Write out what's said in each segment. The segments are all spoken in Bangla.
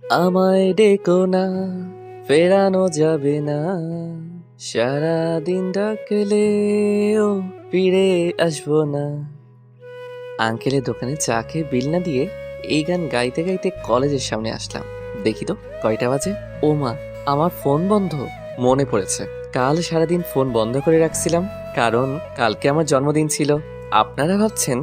আমায় ডেকো না, ফেরানো যাবে না, সারাদিন ডাকলেও ফিরে আসবো না। আঙ্কেলের দোকানে চা খেয়ে বিল না দিয়ে এই গান গাইতে গাইতে কলেজের সামনে আসলাম। দেখি তো কয়টা বাজে। ও মা, আমার ফোন বন্ধ। মনে পড়েছে, কাল সারাদিন ফোন বন্ধ করে রাখছিলাম, কারণ কালকে আমার জন্মদিন ছিল। আপনারা ভাবছেন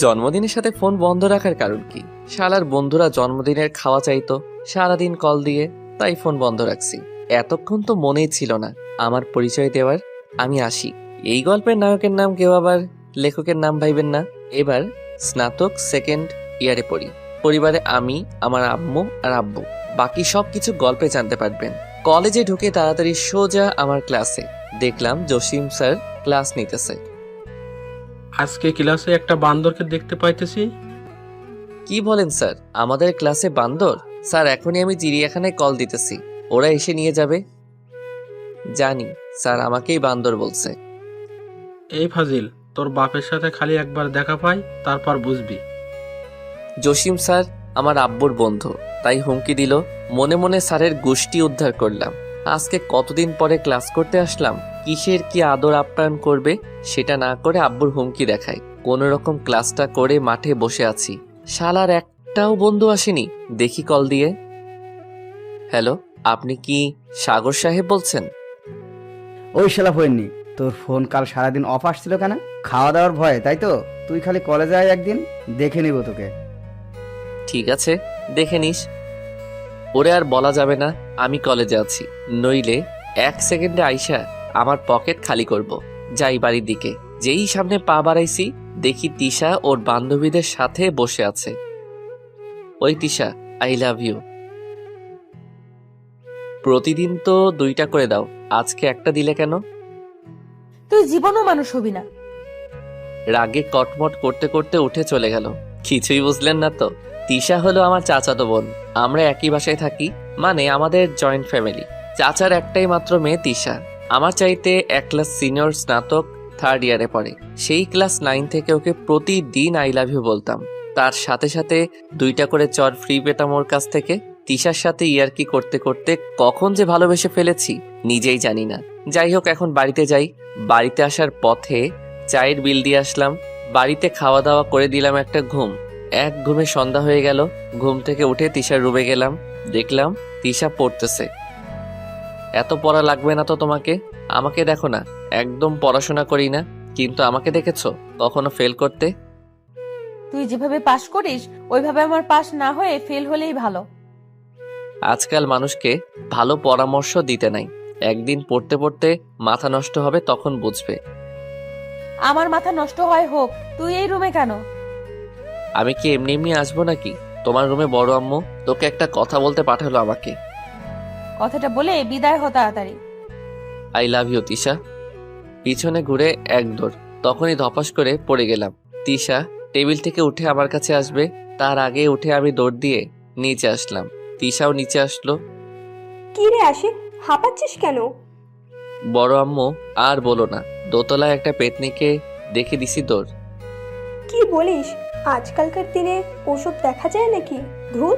জন্মদিনের সাথে ফোন বন্ধ রাখার কারণ কি? শালার বন্ধুরা জন্মদিনের খাওয়া চাইতো সারাদিন কল দিয়ে, তাই ফোন বন্ধ রাখছি। এতক্ষণ তো মনেই ছিল না আমার পরিচয় দেওয়ার। আমি আসি। এই গল্পের নায়কের নাম কেউ আবার লেখকের নাম ভাইবেন না। এবার স্নাতক সেকেন্ড ইয়ারে পড়ি। পরিবারে আমি, আমার আম্মু আর আব্বু। বাকি সব কিছু গল্পে জানতে পারবেন। কলেজে ঢুকে তাড়াতাড়ি সোজা আমার ক্লাসে। দেখলাম জসিম স্যার ক্লাস নিতেছে। আজকে ক্লাসে একটা বান্দরকে দেখতে পাইতেছি। কি বলেন স্যার, আমাদের ক্লাসে বান্দর? স্যার, এখনই আমি চিড়িয়াখানায় কল দিতেছি, ওরা এসে নিয়ে যাবে। জানি স্যার আমাকেই বান্দর বলছে। এই ফাজিল, তোর বাপের সাথে খালি একবার দেখা পাই, তারপর বুঝবি। জসিম স্যার আমার আব্বুর বন্ধু, তাই হুমকি দিল। মনে মনে স্যারের গোষ্ঠী উদ্ধার করলাম। আজকে কতদিন পরে ক্লাস করতে আসলাম, কিসের কি আদর আপ্যায়ন করবে সেটা না করে আব্বুর হুমকি দেখায়। কোনো রকম ক্লাসটা করে মাঠে বসে আছি। শালার একটাও বন্ধু আসেনি। দেখি কল দিয়ে। হ্যালো, আপনি কি সাগর সাহেব বলছেন? ওই শালা ফোননি, তোর ফোন কাল সারাদিন অফ আসছিল কেন? খাওয়া দাওয়ার ভয়ে, তাই তো? তুই খালি কলেজে আয়, একদিন দেখে নিব তোকে। ঠিক আছে, দেখে নিস। ওরে আর বলা যাবে না আমি কলেজে আছি, নইলে 1 সেকেন্ডে আইসা আমার পকেট খালি করব। যাই বাড়ির দিকে। যেই সামনে পা বাড়াইছি, দেখি তিশা ওর বান্ধবীদের সাথে বসে আছে। ওই তিশা, আই লাভ ইউ। প্রতিদিন তো 2টা করে দাও, আজকে একটা দিলে কেন? তুই জীবনও মানুষ হবি না। রাগে কটমট করতে করতে উঠে চলে গেল। কিছুই বুঝলেন না তো? তিশা হলো আমার চাচাতো বোন। আমরা একই বাসায় থাকি, মানে আমাদের জয়েন্ট ফ্যামিলি। চাচার একটাই মাত্র মেয়ে তিশা। আমার চাইতে 1 ক্লাস সিনিয়র, স্নাতক 3rd ইয়ারে পড়ে। সেই ক্লাস 9 থেকে ওকে প্রতিদিন আই লাভ ইউ বলতাম। তার সাথে সাথে 2টা করে চর ফ্রি পেতাম ওর কাছ থেকে। তিশার সাথে ইয়ার্কি করতে করতে কখন যে ভালোবেসে ফেলেছি নিজেই জানি না। যাই হোক, এখন বাড়িতে যাই। বাড়িতে আসার পথে চায়ের বিল দিয়ে আসলাম। বাড়িতে খাওয়া দাওয়া করে দিলাম একটা ঘুম। এক ঘুমে সন্ধ্যা হয়ে গেল। ঘুম থেকে উঠে তিশার রুমে গেলাম। দেখলাম তিশা পড়তেছে। এত পড়া লাগবে না তো তোমাকে? আমাকে দেখো না, একদম পড়াশোনা করি না, কিন্তু আমাকে দেখেছো কখনো ফেল করতে? তুই যেভাবে পাশ করিস ওইভাবে আমার পাশ না হয়ে ফেল হলেই ভালো। আজকাল মানুষকে ভালো পরামর্শ দিতে নাই। একদিন পড়তে পড়তে মাথা নষ্ট হবে, তখন বুঝবে। আমার মাথা নষ্ট হয় হোক, তুই এই রুমে কেন? আমি কি এমনি এমনি আসবো নাকি তোমার রুমে? বড় আম্মু তোকে একটা কথা বলতে পাঠালো আমাকে। কথাটা বলে বিদায় হ তাড়াতাড়ি। I love you Tisha. পিছনে ঘুরে এক দৌড়, তখনই ধপাস করে পড়ে গেলাম। তিশা টেবিল থেকে উঠে আমার কাছে আসবে, তার আগে উঠে আমি দৌড় দিয়ে নিচে আসলাম। তিশাও নিচে আসলো। কি রে আশিক, হাঁপাচ্ছিস কেন? বড় আম্মু আর বলো না, দোতলায় একটা পেতনিকে দেখে দিছি দৌড়। কি বলিস? আজকালকার দিনে ওসব দেখা যায় নাকি? ধুর।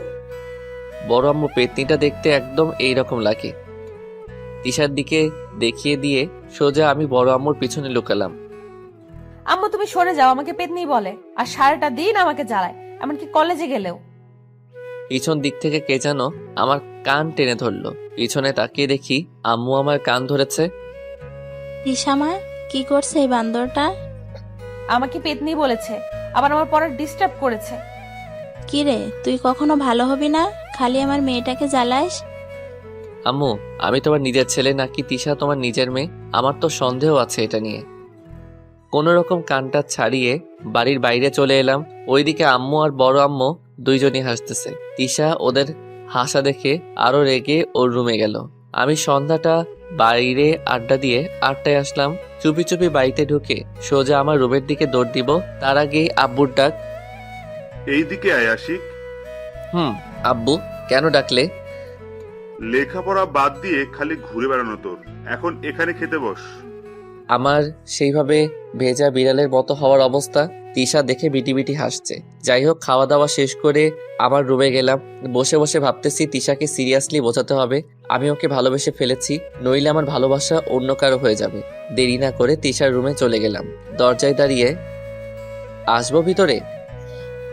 বড় আম্মু পেতনিটা দেখতে একদম এইরকম লাগে। তিশার দিকে দেখিয়ে দিয়ে সোজা আমি বড় আম্মুর পিছনে লুকালাম। আম্মু তুমি সরে যাও, আমাকে পেতনি বলে আর সারাটা দিন আমাকে জ্বালায়, এমনকি কলেজে গেলেও। পিছন দিক থেকে কে যেন আমার কান টেনে ধরলো। পিছনে তাকিয়ে দেখি আম্মু আমার কান ধরেছে। দিশামা, কি করছে এই বান্দরটা? আমাকে পেতনি বলেছে, আবার আমার পড়ার ডিস্টার্ব করেছে। কি রে, তুই কখনো ভালো হবি না, খালি আমার মেয়েটাকে জ্বালাস। আম্মু, আমি তোমার নিজের ছেলে নাকি তিশা তোমার নিজের মেয়ে? আমার তো সন্দেহ আছে এটা নিয়ে। কোন রকম কানটা ছাড়িয়ে বাড়ির বাইরে চলে এলাম। ওইদিকে আম্মু আর বড় আম্মু দুইজনই হাসতেছে। তিশা ওদের হাসা দেখে আরো রেগে ওর রুমে গেল। আমি সন্ধ্যাটা বাইরে আড্ডা দিয়ে 8টায় আসলাম। চুপি চুপি বাড়িতে ঢুকে সোজা আমার রুমের দিকে দৌড় দিব, তার আগেই আব্বুর ডাক। এইদিকে আয় আশিক। আব্বু, কেন ডাকলে? লেখাপড়া বাদ দিয়ে খালি ঘুরে বেড়ানো তোর, এখন এখানে খেতে বস। আমার সেইভাবে ভেজা বিড়ালের মতো হওয়ার অবস্থা তিশা দেখে বিটি বিটি হাসছে। যাই হোক, খাওয়া দাওয়া শেষ করে আমার রুমে গেলাম। বসে বসে ভাবতেছি তিশাকে সিরিয়াসলি বোঝাতে হবে আমি ওকে ভালোবেসে ফেলেছি, নইলে আমার ভালোবাসা অন্য কারো হয়ে যাবে। দেরি না করে তিশার রুমে চলে গেলাম। দরজায় দাঁড়িয়ে, আসবো ভিতরে?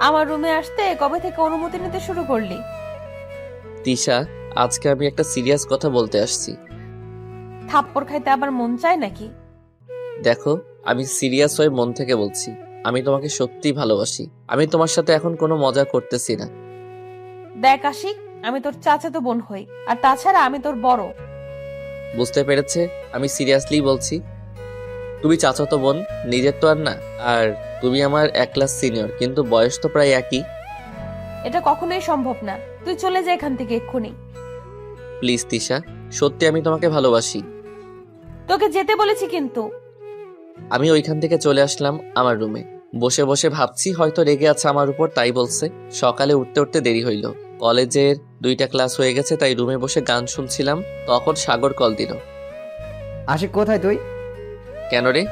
আমার রুমে আসতে কবে থেকে অনুমতি নিতে শুরু করলি? তিশা, আজকে আমি একটা সিরিয়াস কথা বলতে আসছি। থাপ্পড় খাইতে আবার মন চায় নাকি? দেখো, আমি সিরিয়াস হয়ে মন থেকে বলছি, আমি তোমাকে সত্যিই ভালোবাসি। আমি তোমার সাথে এখন কোনো মজা করতেছি না। দেখ আশিক, আমি তোর চাচাতো বোন হই, আর তাছাড়া আমি তোর বড়। বুঝতে পেরেছে, আমি সিরিয়াসলি বলছি। তুমি চাচাতো বোন, নিজের তো আর না। আর তুমি আমার 1 ক্লাস সিনিয়র, কিন্তু বয়স তো প্রায় একই। এটা কখনোই সম্ভব না। তুই চলে যা এখান থেকে এক্ষুনি। প্লিজ তিশা, সত্যি আমি তোমাকে ভালোবাসি। তোকে যেতে বলেছি কিন্তু। আমি ওইখান থেকে চলে আসলাম আমার রুমে। বসে বসে ভাবছি হয়তো রেগে আছে আমার উপর, তাই বলছে। সকালে উঠতে উঠতে দেরি হইল। কলেজের 2টা ক্লাস হয়ে গেছে, তাই রুমে বসে গান শুনছিলাম। তখন সাগর কল দিল। আশিক, কোথায় তুই? কেন রে?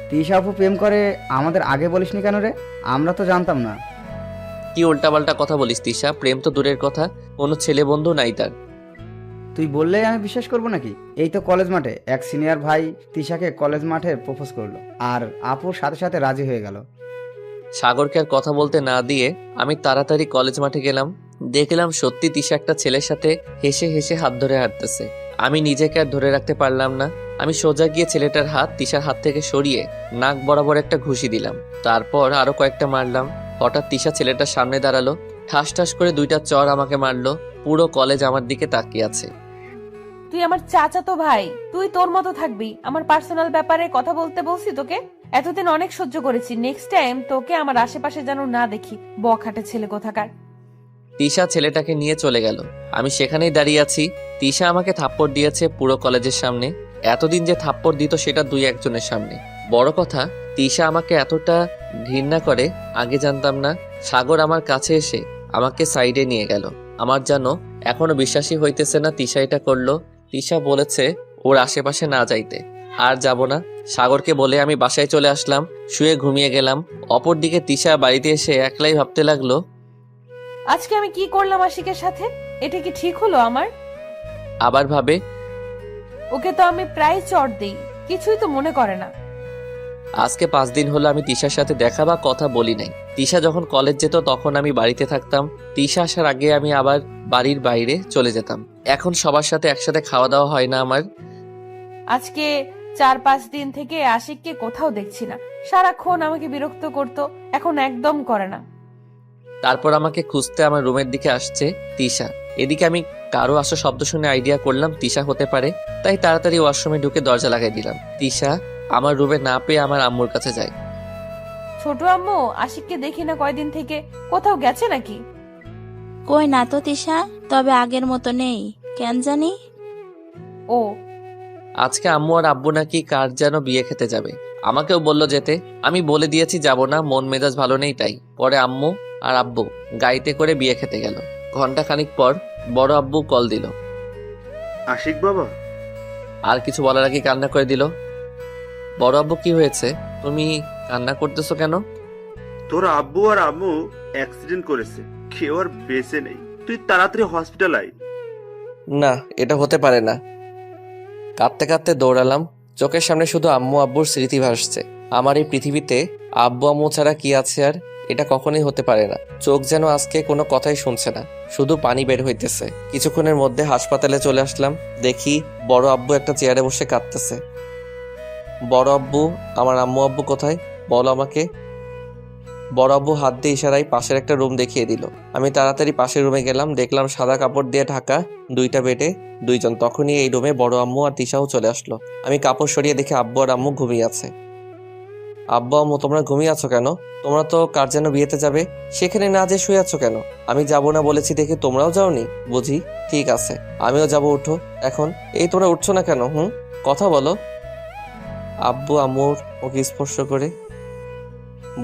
তিশা আপু প্রেম করে, আমাদের আগে বলিসনি কেন রে? আমরা তো জানতাম না। কি উল্টাপাল্টা কথা বলিস তিশা? প্রেম তো দূরের কথা, কোনো ছেলে বন্ধু নাই তার। তুই বললেই আমি বিশ্বাস করবো নাকি? এই তো কলেজ মাঠে এক সিনিয়র ভাই তিশাকে কলেজ মাঠে প্রপোজ করলো, আর আপুর সাথে সাথে রাজি হয়ে গেল। সাগরকে আর কথা বলতে না দিয়ে আমি তাড়াতাড়ি কলেজ মাঠে গেলাম। দেখলাম সত্যি তিশা একটা ছেলের সাথে হেসে হেসে হাত ধরে হাঁটতেছে। আমি নিজেকে আর ধরে রাখতে পারলাম না। আমি সোজা গিয়ে ছেলেটার হাত তিশার হাত থেকে সরিয়ে নাক বরাবর একটা ঘুষি দিলাম। তারপর আরো কয়েকটা মারলাম। হঠাৎ তিশা ছেলেটার সামনে দাঁড়ালো, ঠাস ঠাস করে 2টা চড় আমাকে মারলো। পুরো কলেজ আমার দিকে তাকিয়ে আছে। তুই আমার চাচাতো ভাই, তুই তোর মতো থাকবি। আমার পার্সোনাল ব্যাপারে কথা বলতে বলছি তোকে? এতদিন অনেক সহ্য করেছি, নেক্সট টাইম তোকে আমার আশেপাশে যেন না দেখি, বখাটে ছেলে কোথাকার। তিশা ছেলেটাকে নিয়ে চলে গেল। আমি সেখানেই দাঁড়িয়ে আছি। তিশা আমাকে থাপ্পড় দিয়েছে পুরো কলেজের সামনে। এতদিন যে থাপ্পড় দিত সেটা 2-1 জনের সামনে। বড় কথা, তিশা আমাকে এতটা ঘৃণা করে আগে জানতাম না। সাগর আমার কাছে এসে আমাকে সাইডে নিয়ে গেল। আমার যেন এখনো বিশ্বাসই হইতেছে না তিশা এটা করলো। তিশা বলেছে ওর আশেপাশে না যাইতে। আর যাব না। সাগরকে বলে আমি বাসায় চলে আসলাম, শুয়ে ঘুমিয়ে গেলাম। অপরদিকে তিশা বাড়িতে এসে একলাই ভাবতে লাগলো, আজকে আমি কি করলাম আশিকের সাথে? এটা কি ঠিক হলো আমার? আবার ভাবে ওকে তো আমি প্রায় চড় দিই, কিছুই তো মনে করে না। আজকে 5 দিন হলো আমি তিশার সাথে দেখা বা কথা বলি নাই। তিশা যখন কলেজ যেত তখন আমি বাড়িতে থাকতাম। তিশা আসার আগে আমি আবার বাড়ির বাইরে চলে যেতাম। এখন সবার সাথে একসাথে খাওয়া দাওয়া হয় না আমার। আজকে 4-5 দিন থেকে আশিককে কোথাও দেখছি না। সারাক্ষণ আমাকে বিরক্ত করতো, এখন একদম করে না। তারপর আমাকে খুঁজতে আমার রুমের দিকে আসছে তিশা। এদিকে আমি কারো আসা শব্দ শুনে আইডিয়া করলাম তিশা হতে পারে, তাই তাড়াতাড়ি ওয়াশরুমে ঢুকে দরজা লাগাই দিলাম। তিশা আমার রুমে না পেয়ে আমার আম্মুর কাছে যায়। ছোট আম্মু, আশিককে দেখি না কয়দিন থেকে, কোথাও গেছে নাকি? কই না তো তিশা, তবে আগের মতো নেই কেন জানি। ও, আজকে আম্মু আর আব্বু নাকি কার যেন বিয়ে খেতে যাবে। আমাকেও বললো যেতে। আমি বলে দিয়েছি যাব না, মন মেজাজ ভালো নেই তাই। পরে আম্মু আর আব্বু গাড়িতে করে বিয়ে খেতে গেল। ঘন্টা খানিক পর বড় আব্বু কল দিল। আশিক বাবা, আর কিছু বলার আগে কান্না করে দিল। বড় আব্বু, কি হয়েছে? তুমি কান্না করতেছো কেন? তোর আব্বু আর আম্মু অ্যাক্সিডেন্ট করেছে, কেউ আর বেঁচে নেই। তুই তাড়াতাড়ি হসপিটাল আয়। না, এটা হতে পারে না। কাঁদতে কাঁদতে দৌড়ালাম। চোখের সামনে শুধু আম্মু আব্বুর স্মৃতি ভাসছে। আমার এই পৃথিবীতে আব্বু আম্মু ছাড়া কি আছে আর? এটা কখনোই হতে পারে না। চোখ যেন আজকে কোনো কথাই শুনছে না, শুধু পানি বের হইতেছে। কিছুক্ষণের মধ্যে হাসপাতালে চলে আসলাম। দেখি বড় আব্বু একটা চেয়ারে বসে কাঁদতেছে। বড় আব্বু, আমার আম্মু আব্বু কোথায় বলো আমাকে? বড় আব্বু হাত দিয়ে ইশারায় পাশের একটা রুম দেখিয়ে দিল। আমি তাড়াতাড়ি পাশের রুমে গেলাম। দেখলাম সাদা কাপড় দিয়ে ঢাকা 2টা বেডে 2 জন। তখনই এই রুমে বড় আম্মু আর তিশাও চলে আসলো। আমি কাপড় সরিয়ে দেখি আব্বু আর আম্মু ঘুমিয়ে আছে। আব্বু আম্মু, তোমরা ঘুমিয়ে আছো কেন? তোমরা তো কার যেন বিয়েতে যাবে, সেখানে না যে শুয়ে আছো কেন? আমি যাবো না বলেছি দেখি তোমরাও যাওনি বুঝি? ঠিক আছে, আমিও যাবো, উঠো এখন। এই তোমরা উঠছো না কেন? কথা বলো। আব্বু আম্মুর ওকে স্পর্শ করে।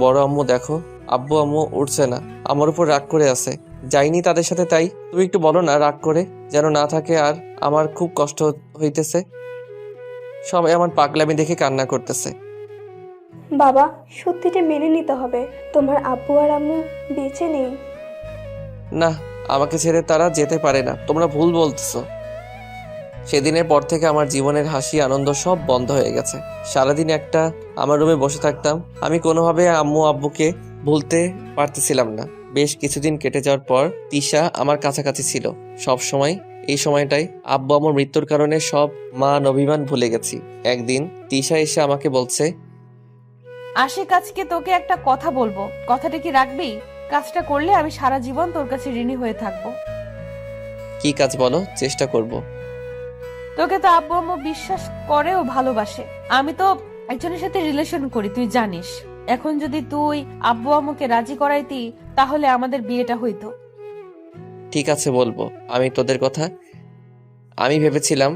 বড় আম্মু, দেখো আব্বু আম্মু উঠছে না, আমার উপর রাগ করে আছে। যাইনি তাদের সাথে, তাই তুমি একটু বলো না রাগ করে যেন না থাকে। আর আমার খুব কষ্ট হইতেছে। সবাই আমার পাগলামি দেখে কান্না করতেছে। বাবা, সত্যিটা মেনে নিতে হবে, তোমার আব্বু আর আম্মু বেঁচে নেই। না, আমাকে ছেড়ে তারা যেতে পারে না, তোমরা ভুল বলতেছো। সেদিনের পর থেকে আমার জীবনের হাসি আনন্দ সব বন্ধ হয়ে গেছে। সারাদিন একটা আমার রুমে বসে থাকতাম। আমি কোনোভাবে আম্মু আব্বুকে ভুলতে পারতেছিলাম না। বেশ কিছুদিন কেটে যাওয়ার পর তিশা আমার কাছাকাছি ছিল সব সময়। এই সময়টাই আব্বু আমার মৃত্যুর কারণে সব মান অভিমান ভুলে গেছি। একদিন তিশা এসে আমাকে বলছে, আশিক, আজকে তোকে একটা কথা বলবো, কথাটা কি রাখবি? কাজটা করলে আমি সারা জীবন তোর কাছে ঋণী হয়ে থাকবো। কি কাজ বলো, চেষ্টা করব। তোকে তো আব্বু আম্মু বিশ্বাস করে ও ভালোবাসে। আমি তো একজনের সাথে রিলেশন করি, তুই জানিস। এখন যদি তুই আব্বু আম্মুকে রাজি করাইতি তাহলে আমাদের বিয়েটা হইতো। ঠিক আছে, বলবো। আমি তোদের কথা আমি ভেবেছিলাম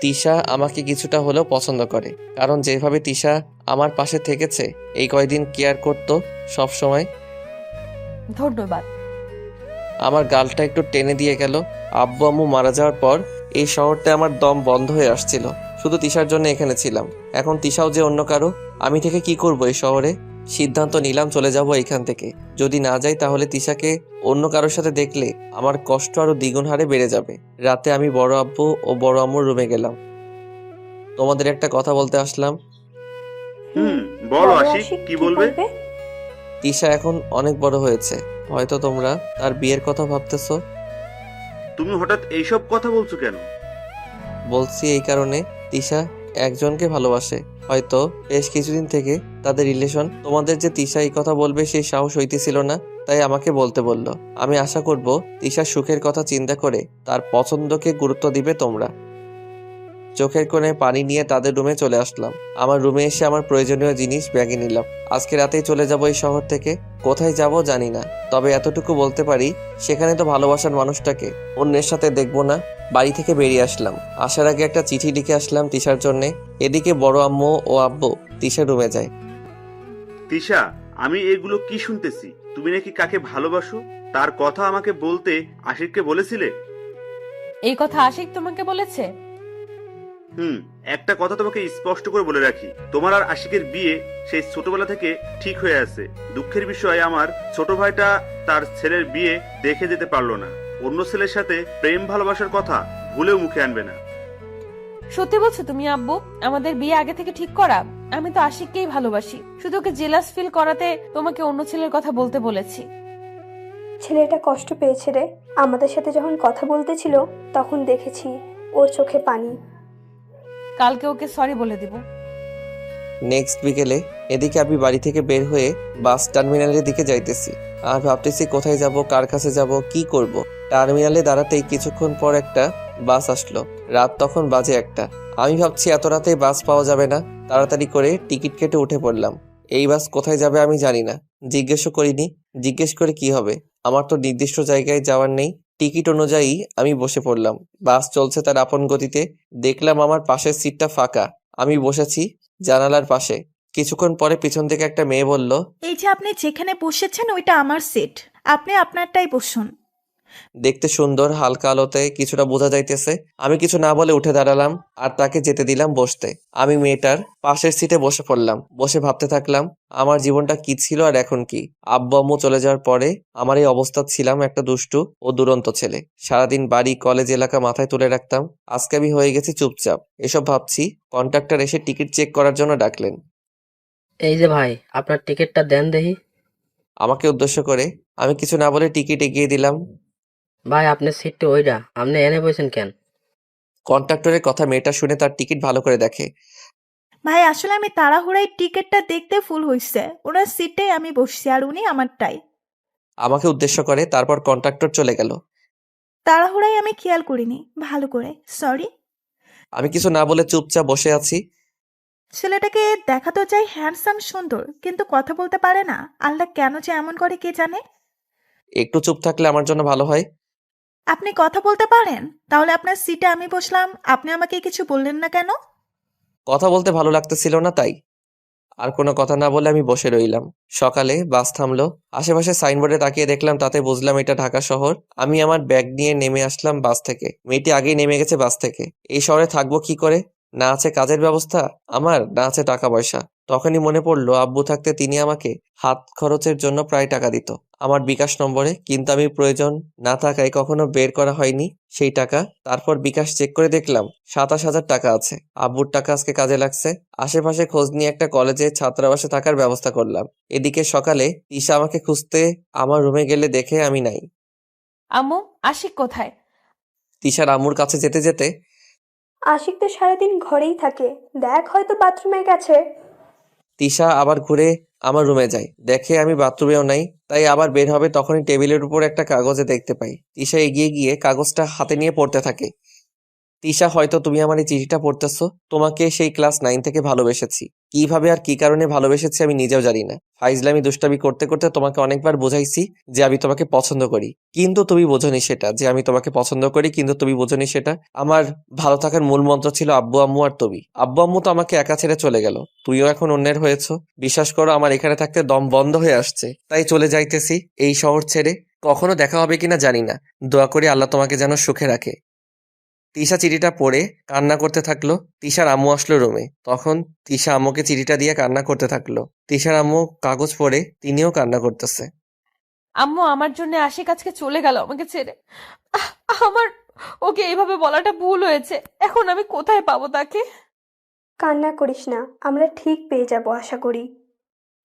তিশা আমাকে কিছুটা হলেও পছন্দ করে, কারণ যেভাবে তিশা আমার পাশে থেকেছে, এই কয়দিন কেয়ার করতো সব সময়। ধন্যবাদ। আমার গালটা একটু টেনে দিয়ে গেল। আব্বু আম্মু মারা যাওয়ার পর এই শহরটা আমার দম বন্ধ হয়ে আসছিল। শুধু তিশার জন্য এখানে ছিলাম। এখন তিশাও যে অন্য কারো, আমি থেকে কি করব এই শহরে? সিদ্ধান্ত নিলাম চলে যাব এখান থেকে। যদি না যাই তাহলে তিশাকে অন্য কারোর সাথে দেখলে আমার কষ্ট আরো দ্বিগুণ হারে বেড়ে যাবে। রাতে আমি বড় আব্বু ও বড় আম্মুর রুমে গেলাম। তোমাদের একটা কথা বলতে আসলাম। বলো বলো আশিক, কি বলবে? তিশা এখন অনেক বড় হয়েছে। হয়তো তোমরা তার বিয়ের কথা ভাবতেছো। তুমি হঠাৎ এইসব কথা বলছো কেন? বলছি এই কারণে, তিশা একজনকে ভালোবাসে। হয়তো বেশ কিছুদিন থেকে তাদের রিলেশন। তোমাদের যে তিশা এই কথা বলবে সেই সাহস হইতেছিল না, তাই আমাকে বলতে বলল। আমি আশা করব তিশার সুখের কথা চিন্তা করে তার পছন্দকে গুরুত্ব দিবে তোমরা। চোখের কোণে পানি নিয়ে তাদের রুমে চলে আসলাম। আমার রুমে এসে আমার প্রয়োজনীয় জিনিস ব্যাগে নিলাম। আজকে রাতেই চলে যাব এই শহর থেকে। কোথায় যাব জানি না, তবে এতটুকু বলতে পারি, সেখানে তো ভালোবাসার মানুষটাকে অন্যের সাথে দেখবো না। বাড়ি থেকে বেরিয়ে আসলাম। আসার আগে একটা চিঠি লিখে আসলাম তিশার জন্যে। এদিকে বড় আম্মু ও আব্বু তিশার রুমে যায়। তিশা, আমি এগুলো কি শুনতেছি? তুমি নাকি কাকে ভালোবাসো? তার কথা আমাকে বলতে আশিককে বলেছিলে? এই কথা আশিক তোমাকে বলেছে? একটা কথা তোমাকে স্পষ্ট করে বলে রাখি, তোমার আর আশিকের বিয়ে সেই ছোটবেলা থেকে ঠিক হয়ে আছে। দুঃখের বিষয়, আমার ছোট ভাইটা তার ছেলের বিয়ে দেখে যেতে পারলো না। অন্য ছেলের সাথে প্রেম ভালোবাসার কথা ভুলেও মুখে আনবে না। সত্যি বলছো তুমি আব্বু? আমাদের বিয়ে আগে থেকে ঠিক করা? আমি তো আশিককেই ভালোবাসি, শুধু ওকে জেলাস ফিল করাতে তোমাকে অন্য ছেলের কথা বলতে বলেছি। ছেলেটা কষ্ট পেয়েছে রে। আমাদের সাথে যখন কথা বলতেছিল তখন দেখেছি ওর চোখে পানি। কালকে ওকে সরি বলে দিব। নেক্সট বিকেলে এদিকে আমি বাড়ি থেকে বের হয়ে বাস টার্মিনালের দিকে যাইতেছি। আর ভাবতেছি কোথায় যাব, কার কাছে যাব, কি করব। টার্মিনালে দাঁড়াতেই কিছুক্ষণ পর একটা বাস আসলো। রাত তখন বাজে 1টা। আমি ভাবছি এত রাতে বাস পাওয়া যাবে না। তাড়াতাড়ি করে টিকিট কেটে উঠে পড়লাম। এই বাস কোথায় যাবে আমি জানি না, জিজ্ঞেসও করিনি। জিজ্ঞেস করে কি হবে, আমার তো নির্দিষ্ট জায়গায় যাওয়ার নেই। টিকিট অনুযায়ী আমি বসে পড়লাম। বাস চলছে তার আপন গতিতে। দেখলাম আমার পাশের সিটটা ফাঁকা। আমি বসেছি জানালার পাশে। কিছুক্ষণ পরে পিছন থেকে একটা মেয়ে বলল, এই যে আপনি যেখানে বসেছেন ওইটা আমার সিট, আপনি আপনারটাই বসুন। দেখতে সুন্দর, হালকা আলোতে কিছুটা বোঝা যাইতেছে। আমি কিছু না বলে উঠে দাঁড়ালাম আর তাকে যেতে দিলাম বসতে। আমি মেয়েটার পাশের সিটে বসে পড়লাম। বসে ভাবতে থাকলাম আমার জীবনটা কি ছিল আর এখন কি। আব্বু আম্মু চলে যাওয়ার পরে আমার এই অবস্থা, ছিলাম একটা দুষ্টু ও দুরন্ত ছেলে। সারাদিন বাড়ি, কলেজ, এলাকা মাথায় তুলে রাখতাম। আজকে আমি হয়ে গেছি চুপচাপ। এসব ভাবছি, কন্ট্রাক্টর এসে টিকিট চেক করার জন্য ডাকলেন। এই যে ভাই, আপনার টিকিটটা দেন দেখি। আমাকে উদ্দেশ্য করে আমি কিছু না বলে টিকিট এগিয়ে দিলাম। ভাই, আপনার সিটটা ওইটা, আপনি এনে বসেন কেন? কন্ট্রাক্টরের কথা মেয়েটা শুনে তার টিকিট ভালো করে দেখে। ভাই, আসলে আমি তাড়াহুড়ায় টিকিটটা দেখতে ফুল হইছে, ওনার সিটে আমি বসছি আর উনি আমারটাই। আমাকে উদ্দেশ্য করে তারপর কন্ট্রাক্টর চলে গেল। তাড়াহুড়ায় আমি খেয়াল করিনি, ভালো করে সরি। আমি কিছু না বলে চুপচাপ বসে আছি। ছেলেটাকে দেখা তো চাই হ্যান্ডসাম, সুন্দর, কিন্তু কথা বলতে পারে না। আল্লাহ কেন যে এমন করে কে জানে। একটু চুপ থাকলে আমার জন্য ভালো হয়। আপনি কথা বলতে পারেন, তাহলে আপনার সিটে আমি বসলাম, আপনি আমাকে কিছু বললেন না কেন? কথা বলতে ভালো লাগতেছিল না তাই। আর কোনো কথা না বলে আমি বসে রইলাম। সকালে বাস থামলো। আশেপাশে সাইনবোর্ডে তাকিয়ে দেখলাম, তাতে বুঝলাম এটা ঢাকা শহর। আমি আমার ব্যাগ নিয়ে নেমে আসলাম বাস থেকে। মেয়েটি আগেই নেমে গেছে বাস থেকে। এই শহরে থাকবো কি করে? না আছে কাজের ব্যবস্থা আমার, না আছে টাকা পয়সা। তখনই মনে পড়লো আব্বু থাকতে তিনি আমাকে হাত খরচের জন্য প্রায় টাকা দিত আমার বিকাশ নম্বরে, কিন্তু আমি প্রয়োজন না থাকায় কখনো বের করা হয়নি সেই টাকা। তারপর বিকাশ চেক করে দেখলাম 27,000 টাকা আছে। আব্বুর টাকা আজকে কাজে লাগছে। আশেপাশে খোঁজ নিয়ে একটা কলেজে ছাত্রাবাসে থাকার ব্যবস্থা করলাম। এদিকে সকালে তিশা আমাকে খুঁজতে আমার রুমে গেলে দেখে আমি নাই। আম্মু, আশিক কোথায়? তিশার আম্মুর কাছে যেতে যেতে আশিক তো সারাদিন ঘরেই থাকে, দেখ হয়তো বাথরুমে গেছে। তিশা আবার ঘুরে আমার রুমে যায়, দেখে আমি বাথরুমেও নাই, তাই আবার বের হবে তখনই টেবিলের উপর একটা কাগজে দেখতে পাই। তিশা এগিয়ে গিয়ে কাগজটা হাতে নিয়ে পড়তে থাকে। তিশা, হয়তো তুমি আমার এই চিঠিটা পড়তেছো। তোমাকে সেই ক্লাস 9 থেকে ভালোবেসেছি। কিভাবে আর কি কারণে ভালোবেসেছি আমি নিজেও জানি না। ফাইজলামি দুষ্টামি করতে করতে তোমাকে অনেকবার বোঝাইছি যে আমি তোমাকে পছন্দ করি, কিন্তু তুমি বোঝনি সেটা যে আমি তোমাকে পছন্দ করি, কিন্তু তুমি বোঝনি সেটা। আমার ভালো থাকার মূল মন্ত্র ছিল আব্বু আম্মু আর তুমি। আব্বু আম্মু তো আমাকে একা ছেড়ে চলে গেল, তুইও এখন অন্যের হয়েছো। বিশ্বাস করো আমার এখানে থাকতে দম বন্ধ হয়ে আসছে, তাই চলে যাইতেছি এই শহর ছেড়ে। কখনো দেখা হবে কিনা জানি না, দোয়া করি আল্লাহ তোমাকে যেন সুখে রাখে। তিশা চিঠিটা পড়ে কান্না করতে থাকলো। তিশার আম্মু আসলো রুমে, তখন তিশা আম্মুকে চিঠিটা দিয়ে কান্না করতে থাকলো। তিশার আম্মু কাগজ পড়ে তিনিও কান্না করতেছে। আম্মু, আমার জন্য আশিক আজকে চলে গেল আমাকে ছেড়ে। আহ, আমার ওকে এইভাবে বলাটা ভুল হয়েছে। এখন আমি কোথায় পাবো তাকে? কান্না করিস না, আমরা ঠিক পেয়ে যাব আশা করি।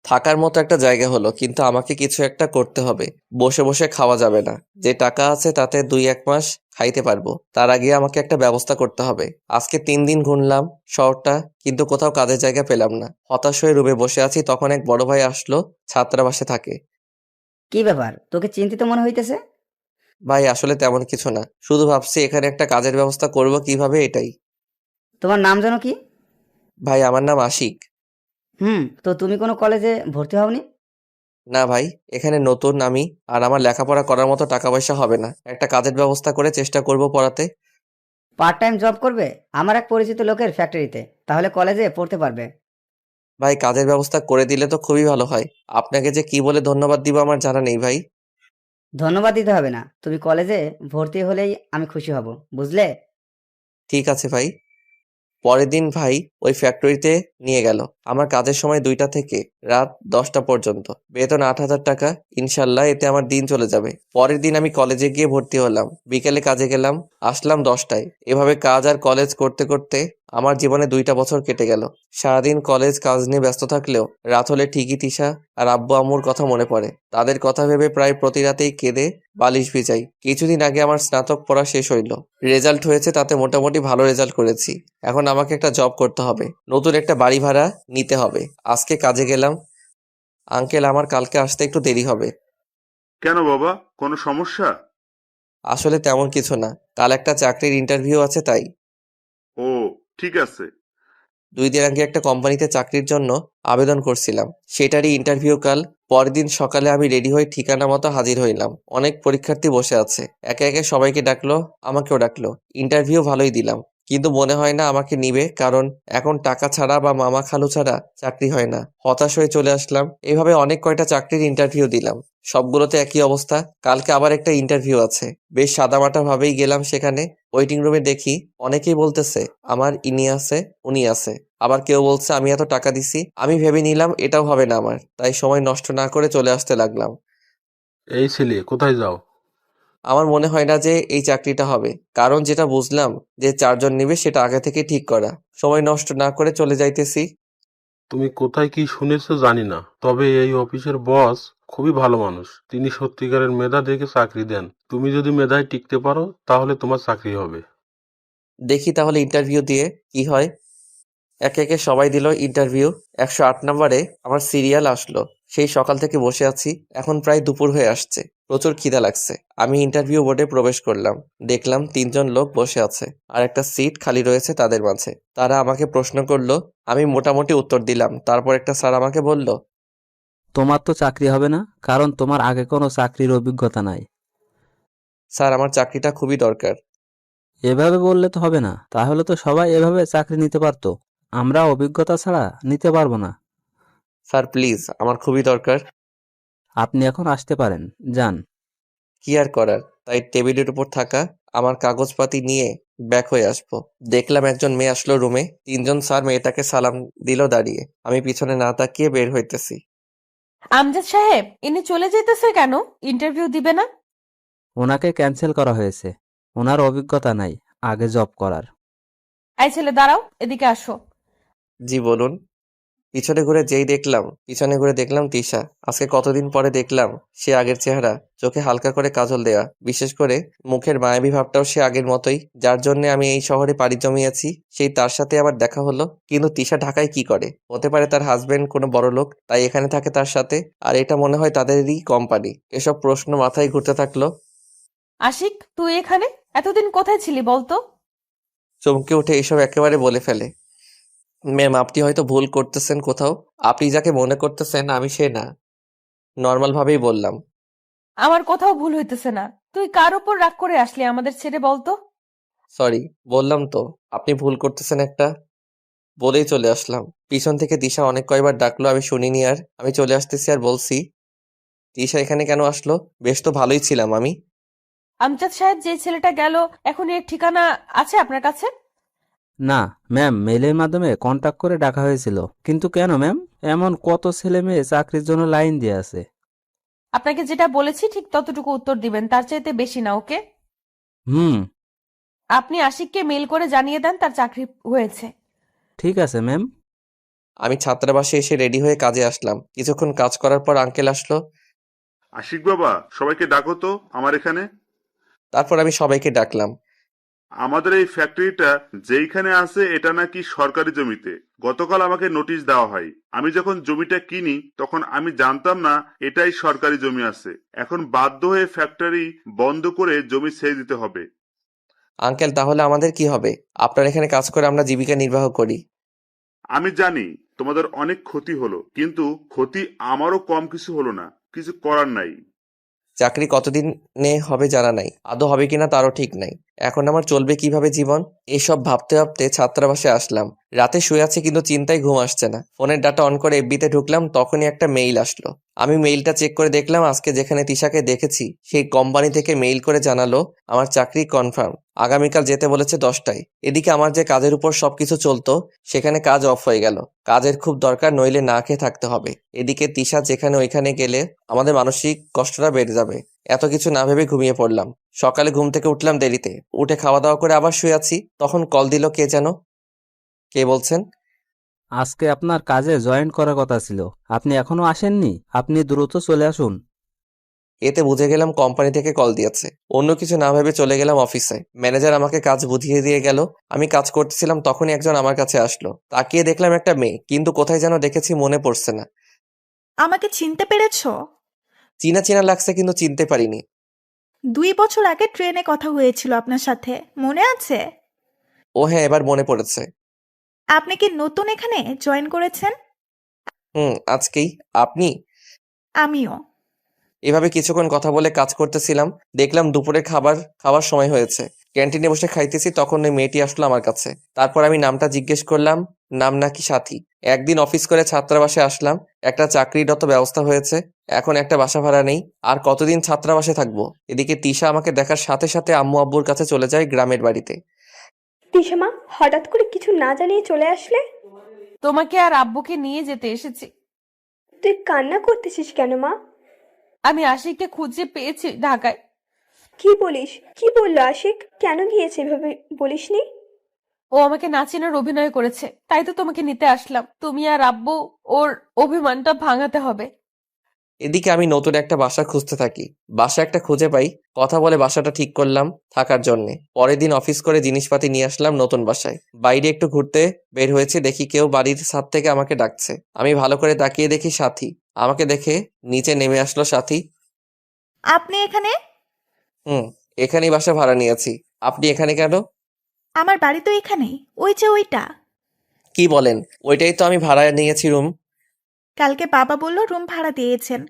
থাকার মতো একটা জায়গা হলো, কিন্তু আমাকে কিছু একটা করতে হবে। বসে বসে খাওয়া যাবে না। যে টাকা আছে তাতে 2-1 মাস খাইতে পারবো, তার আগে আমাকে একটা ব্যবস্থা করতে হবে। আজকে 3 দিন ঘুরলাম শহরটা, কিন্তু কোথাও কাজের জায়গা পেলাম না। হতাশ হয়ে রুমে বসে আছি, তখন এক বড় ভাই আসলো, ছাত্রাবাসে থাকে। কি ব্যাপার, তোকে চিন্তিত মনে হইতেছে? ভাই আসলে তেমন কিছু না, শুধু ভাবছি এখানে একটা কাজের ব্যবস্থা করব কিভাবে, এটাই। তোমার নাম যেন কি? ভাই আমার নাম আশিক। তো তুমি কোনো কলেজে ভর্তি হওনি? না ভাই, এখানে নতুন আমি, আর আমার লেখাপড়া করার মতো টাকা পয়সা হবে না। একটা কাজের ব্যবস্থা করে চেষ্টা করব পড়াতে। পার্ট টাইম জব করবে আমার এক পরিচিত লোকের ফ্যাক্টরিতে, তাহলে কলেজে পড়তে পারবে। ভাই কাজের ব্যবস্থা করে দিলে তো খুবই ভালো হয়। আপনাকে যে কি বলে ধন্যবাদ দিব আমার জানা নেই ভাই। ধন্যবাদ দিতে হবে না, তুমি কলেজে ভর্তি হলেই আমি খুশি হব, বুঝলে? ঠিক আছে ভাই। পরের দিন ভাই ওই ফ্যাক্টরিতে নিয়ে গেল। আমার কাজের সময় 2টা থেকে রাত 10টা পর্যন্ত, বেতন 8,000 টাকা। ইনশাল্লাহ এতে আমার দিন চলে যাবে। পরের দিন আমি কলেজে গিয়ে ভর্তি হলাম, বিকেলে কাজে গেলাম, আসলাম 10টায়। এভাবে কাজ আর কলেজ করতে করতে আমার জীবনে 2টা বছর কেটে গেল। সারাদিন কলেজ কাজ নিয়ে ব্যস্ত থাকলেও রাত হলে ঠিকই তিশা আর আব্বু আম্মুর কথা মনে পড়ে। তাদের কথা ভেবে প্রায় প্রতি রাতেই কেঁদে বালিশ ভিজাই। কিছুদিন আগে আমার স্নাতক পড়া শেষ হইল, রেজাল্ট হয়েছে, তাতে মোটামুটি ভালো রেজাল্ট করেছি। এখন আমাকে একটা জব করতে হবে, নতুন একটা বাড়ি ভাড়া নিতে হবে। আজকে কাজে গেলাম। আঙ্কেল, আমার কালকে আসতে একটু দেরি হবে। কেন বাবা, কোনো সমস্যা? আসলে তেমন কিছু না, কাল একটা চাকরির ইন্টারভিউ আছে তাই। ও, ঠিক আছে। 2 দিন আগে একটা কোম্পানিতে চাকরির জন্য আবেদন করছিলাম, সেটারই ইন্টারভিউ কাল। পরের দিন সকালে আমি রেডি হয়ে ঠিকানা মতো হাজির হইলাম। অনেক পরীক্ষার্থী বসে আছে, একে একে সবাইকে ডাকলো, আমাকেও ডাকলো। ইন্টারভিউ ভালোই দিলাম, কিন্তু মনে হয় না আমাকে নিবে, কারণ এখন টাকা ছাড়া বা মামা খালু ছাড়া চাকরি হয় না। হতাশ হয়ে চলে আসলাম। এইভাবে অনেক কয়টা চাকরির ইন্টারভিউ দিলাম, সবগুলোতে একই অবস্থা। কালকে আবার একটা ইন্টারভিউ আছে, বেশ সাদামাটা ভাবেই গেলাম সেখানে। ওয়েটিং রুমে দেখি অনেকেই বলতেছে আমার ইনি আছে উনি আছে, আবার কেউ বলছে আমি এত টাকা দিছি। আমি ভেবে নিলাম এটাও হবে না আমার, তাই সময় নষ্ট না করে চলে আসতে লাগলাম। এই ছেলে কোথায় যাও? আমার মনে হয় না যে এই চাকরিটা হবে, কারণ যেটা বুঝলাম যে 4 জন নেবে সেটা আগে থেকে ঠিক করা। সময় নষ্ট না করে চলে যাইতেছি। তুমি কোথায় কি শুনেছো জানি না, তবে এই অফিসের বস খুবই ভালো মানুষ। তিনি সত্যিকারের মেধা দেখে চাকরি দেন। তুমি যদি মেধায় টিকতে পারো তাহলে তোমার চাকরি হবে। দেখি তাহলে ইন্টারভিউ দিয়ে কি হয়। একে একে সবাই দিল ইন্টারভিউ। 108 নম্বরে আমার সিরিয়াল আসলো। সেই সকাল থেকে বসে আছি, এখন প্রায় দুপুর হয়ে আসছে, প্রচুর খিদা লাগছে। আমি ইন্টারভিউ বোর্ডে প্রবেশ করলাম, দেখলাম 3 জন লোক বসে আছে আর একটা সিট খালি রয়েছে তাদের মাঝে। তারা আমাকে প্রশ্ন করলো, আমি মোটামুটি উত্তর দিলাম। তারপর একটা স্যার আমাকে বলল, তোমার তো চাকরি হবে না, কারণ তোমার আগে কোনো চাকরির অভিজ্ঞতা নাই। স্যার আমার চাকরিটা খুবই দরকার। এভাবে বললে তো হবে না, তাহলে তো সবাই এভাবে চাকরি নিতে পারতো। আমরা অভিজ্ঞতা ছাড়া নিতে পারবো না। স্যার প্লিজ, আমার খুবই দরকার। আপনি এখন আসতে পারেন, যান। কি আর করার, তাই টেবিলের উপর থাকা আমার কাগজপাতি নিয়ে ব্যাক হয়ে আসবো। দেখলাম একজন মেয়ে আসলো রুমে, 3জন স্যার মেয়েটাকে সালাম দিল দাঁড়িয়ে। আমি পিছনে না তাকিয়ে বের হইতেছি। আমজাদ সাহেব, ইনি চলে যেতেছে কেন? ইন্টারভিউ দিবে না? ওনাকে ক্যান্সেল করা হয়েছে। ওনার অভিজ্ঞতা নাই আগে জব করার। এই ছেলে দাঁড়াও, এদিকে আসো। জি বলুন। পিছনে ঘুরে দেখলাম তিশা। আজকে কতদিন পরে দেখলাম সে আগের চেহারা, চোখে হালকা করে কাজল দেয়া, বিশেষ করে মুখের মায়াবী ভাবটাও সে আগের মতোই। যার জন্য আমি এই শহরে পাড়ি জমিয়েছি, সেই তার সাথে আবার দেখা হলো। কিন্তু তিশা ঢাকায় কি করে? হতে পারে তার হাজবেন্ড কোনো বড়লোক, তাই এখানে থাকে তার সাথে, আর এটা মনে হয় তাদেরই কোম্পানি। এসব প্রশ্ন মাথায় ঘুরতে থাকলো। আশিক, তুই এখানে এতদিন কোথায় ছিলি বলতো? চমকে উঠে এসব একেবারে বলে ফেলে। ম্যাম, আপনি হয়তো ভুল করতেছেন কোথাও। আপনি যাকে মনে করতেছেন আমি সে না। নর্মাল ভাবেই বললাম। আমার কোথাও ভুল হইতেছে না। তুই কার উপর রাগ করে আসলি আমাদের ছেড়ে বলতো? সরি, বললাম তো আপনি ভুল করতেছেন একটা, বলেই চলে আসলাম। পিছন থেকে দিশা অনেক কয়বার ডাকলো, আমি শুনিনি। আর আমি চলে আসতেছি আর বলছি, দিশা এখানে কেন আসলো? বেশ তো ভালোই ছিলাম আমি। আমজাদ সাহেব, যে ছেলেটা গেল, এখন এর ঠিকানা আছে আপনার কাছে? না ম্যাম, মেলের মাধ্যমে কন্টাক্ট করে ডাকা হয়েছিল। কিন্তু কেন ম্যাম? এমন কত ছেলে মেয়ে চাকরির জন্য লাইন দিয়ে আছে। আপনাকে যেটা বলেছি ঠিক ততটুকু উত্তর দিবেন, তার চাইতে বেশি না, ওকে? হুম, আপনি আশিককে মেল করে জানিয়ে দেন তার চাকরি হয়েছে। ঠিক আছে ম্যাম। আমি ছাত্রাবাসে এসে রেডি হয়ে কাজে আসলাম। কিছুক্ষণ কাজ করার পর আঙ্কেল আসলো। আশিক বাবা, সবাইকে ডাকো তো আমার এখানে। তারপর আমি সবাইকে ডাকলাম। আমাদের এই ফ্যাক্টরিটা যেইখানে আছে এটা নাকি সরকারি জমিতে। গতকাল আমাকে নোটিশ দেওয়া হয়। আমি যখন জমিটা কিনি তখন আমি জানতাম না এটাই সরকারি জমি আছে। এখন বাধ্য হয়ে ফ্যাক্টরি বন্ধ করে জমি ছেড়ে দিতে হবে। আঙ্কেল, তাহলে আমাদের কি হবে? আপনার এখানে কাজ করে আমরা জীবিকা নির্বাহ করি। আমি জানি তোমাদের অনেক ক্ষতি হলো, কিন্তু ক্ষতি আমারও কম কিছু হলো না। কিছু করার নাই। চাকরি কতদিনে হবে জানা নাই, আদৌ হবে কিনা তারও ঠিক নাই। এখন আমার চলবে কিভাবে জীবন? এইসব ভাবতে ভাবতে ছাত্রাবাসে আসলাম। রাতে শুয়ে আছি কিন্তু চিন্তায় ঘুম আসছে না। ফোনের ডাটা অন করে এফবিতে ঢুকলাম, তখনই একটা মেইল আসলো। আমি মেইলটা চেক করে দেখলাম আজকে যেখানে তিশাকে দেখেছি সেই কোম্পানি থেকে মেইল করে জানালো আমার চাকরি কনফার্ম, আগামীকাল যেতে বলেছে 10টায়। এদিকে আমার যে কাজের উপর সবকিছু চলতো সেখানে কাজ অফ হয়ে গেল। কাজের খুব দরকার, নইলে না খেয়ে থাকতে হবে। এদিকে তিশা যেখানে ওইখানে গেলে আমাদের মানসিক কষ্টটা বেড়ে যাবে। এত কিছু না ভেবে ঘুমিয়ে পড়লাম। সকালে ঘুম থেকে উঠলাম দেরিতে, উঠে খাওয়া দাওয়া করে আবার শুয়ে আছি। তখন কল দিল কে যেন। কে বলছেন? আজকে আপনার কাজে জয়েন করার কথা ছিল, আপনি এখনো আসেননি। আপনি দ্রুত চলে আসুন। এতে বুঝে গেলাম কোম্পানি থেকে কল দিয়েছে। অন্য কিছু না ভেবে চলে গেলাম অফিসে। ম্যানেজার আমাকে কাজ বুঝিয়ে দিয়ে গেল। আমি কাজ করতেছিলাম, তখনই একজন আমার কাছে আসলো। তাকিয়ে দেখলাম একটা মেয়ে, কিন্তু কোথায় যেন দেখেছি মনে পড়ছে না। আমাকে চিনতে পেরেছো? চিনা চিনা লাগছে কিন্তু চিনতে পারিনি। 2 বছর আগে ট্রেনে কথা হয়েছিল আপনার সাথে, মনে আছে? ও হ্যাঁ, এবার মনে পড়েছে। আপনি কি নতুন এখানে জয়েন করেছেন? আজকেই। আপনি? আমিও। এভাবে কিছুক্ষণ কথা বলে কাজ করতেছিলাম। দেখলাম দুপুরে খাবার সময় হয়েছে। ক্যান্টিনে বসে খাইতেছি, তখন ওই মেয়েটি আসলো আমার কাছে। তারপর আমি নামটা জিজ্ঞেস করলাম। নাম নাকি সাথী। একদিন অফিস করে ছাত্রাবাসে আসলাম। একটা চাকরিরত ব্যবস্থা হয়েছে। এখন একটা বাসা ভাড়া নেই। আর কতদিন ছাত্রাবাসে থাকবো? এদিকে তিশা আমাকে দেখার সাথে সাথে আম্মু আব্বুর কাছে চলে যায় গ্রামের বাড়িতে। তিশামা, হঠাৎ করে কিছু না জানিয়ে চলে আসলে? তোমাকে আর আব্বুকে নিয়ে যেতে এসেছি। তুই কান্না করতেছিস কেন মা? আমি আশিককে খুঁজে পেয়েছি ঢাকায়। কি বলিস? কি বললো আশিক? কেন গিয়েছে এভাবে বলিসনি? ও আমাকে নাচিনার অভিনয় করেছে, তাই তো তোমাকে নিতে আসলাম। তুমি আর আব্বু ওর অভিমানটা ভাঙাতে হবে। এদিকে আমি নতুন একটা বাসা খুঁজতে থাকি। বাসা একটা খুঁজে পাই। কথা বলে বাসাটা ঠিক করলাম থাকার জন্যে। পরের দিন অফিস করে জিনিসপাতি নিয়ে আসলাম নতুন বাসায়। বাইরে একটু ঘুরতে বের হয়েছে, দেখি কেউ বাড়ির ছাদ থেকে আমাকে ডাকছে। আমি ভালো করে তাকিয়ে দেখি সাথী। আমাকে দেখে নিচে নেমে আসলো সাথী। আপনি এখানে? এখানেই বাসা ভাড়া নিয়েছি। আপনি এখানে কেন? আমার বাড়ি তো এখানেই, ওই যে ওইটা। কি বলেন? ওইটাই তো আমি ভাড়া নিয়েছি রুম। কালকে বাবা বলল রুম ভাড়া দিয়েছেন,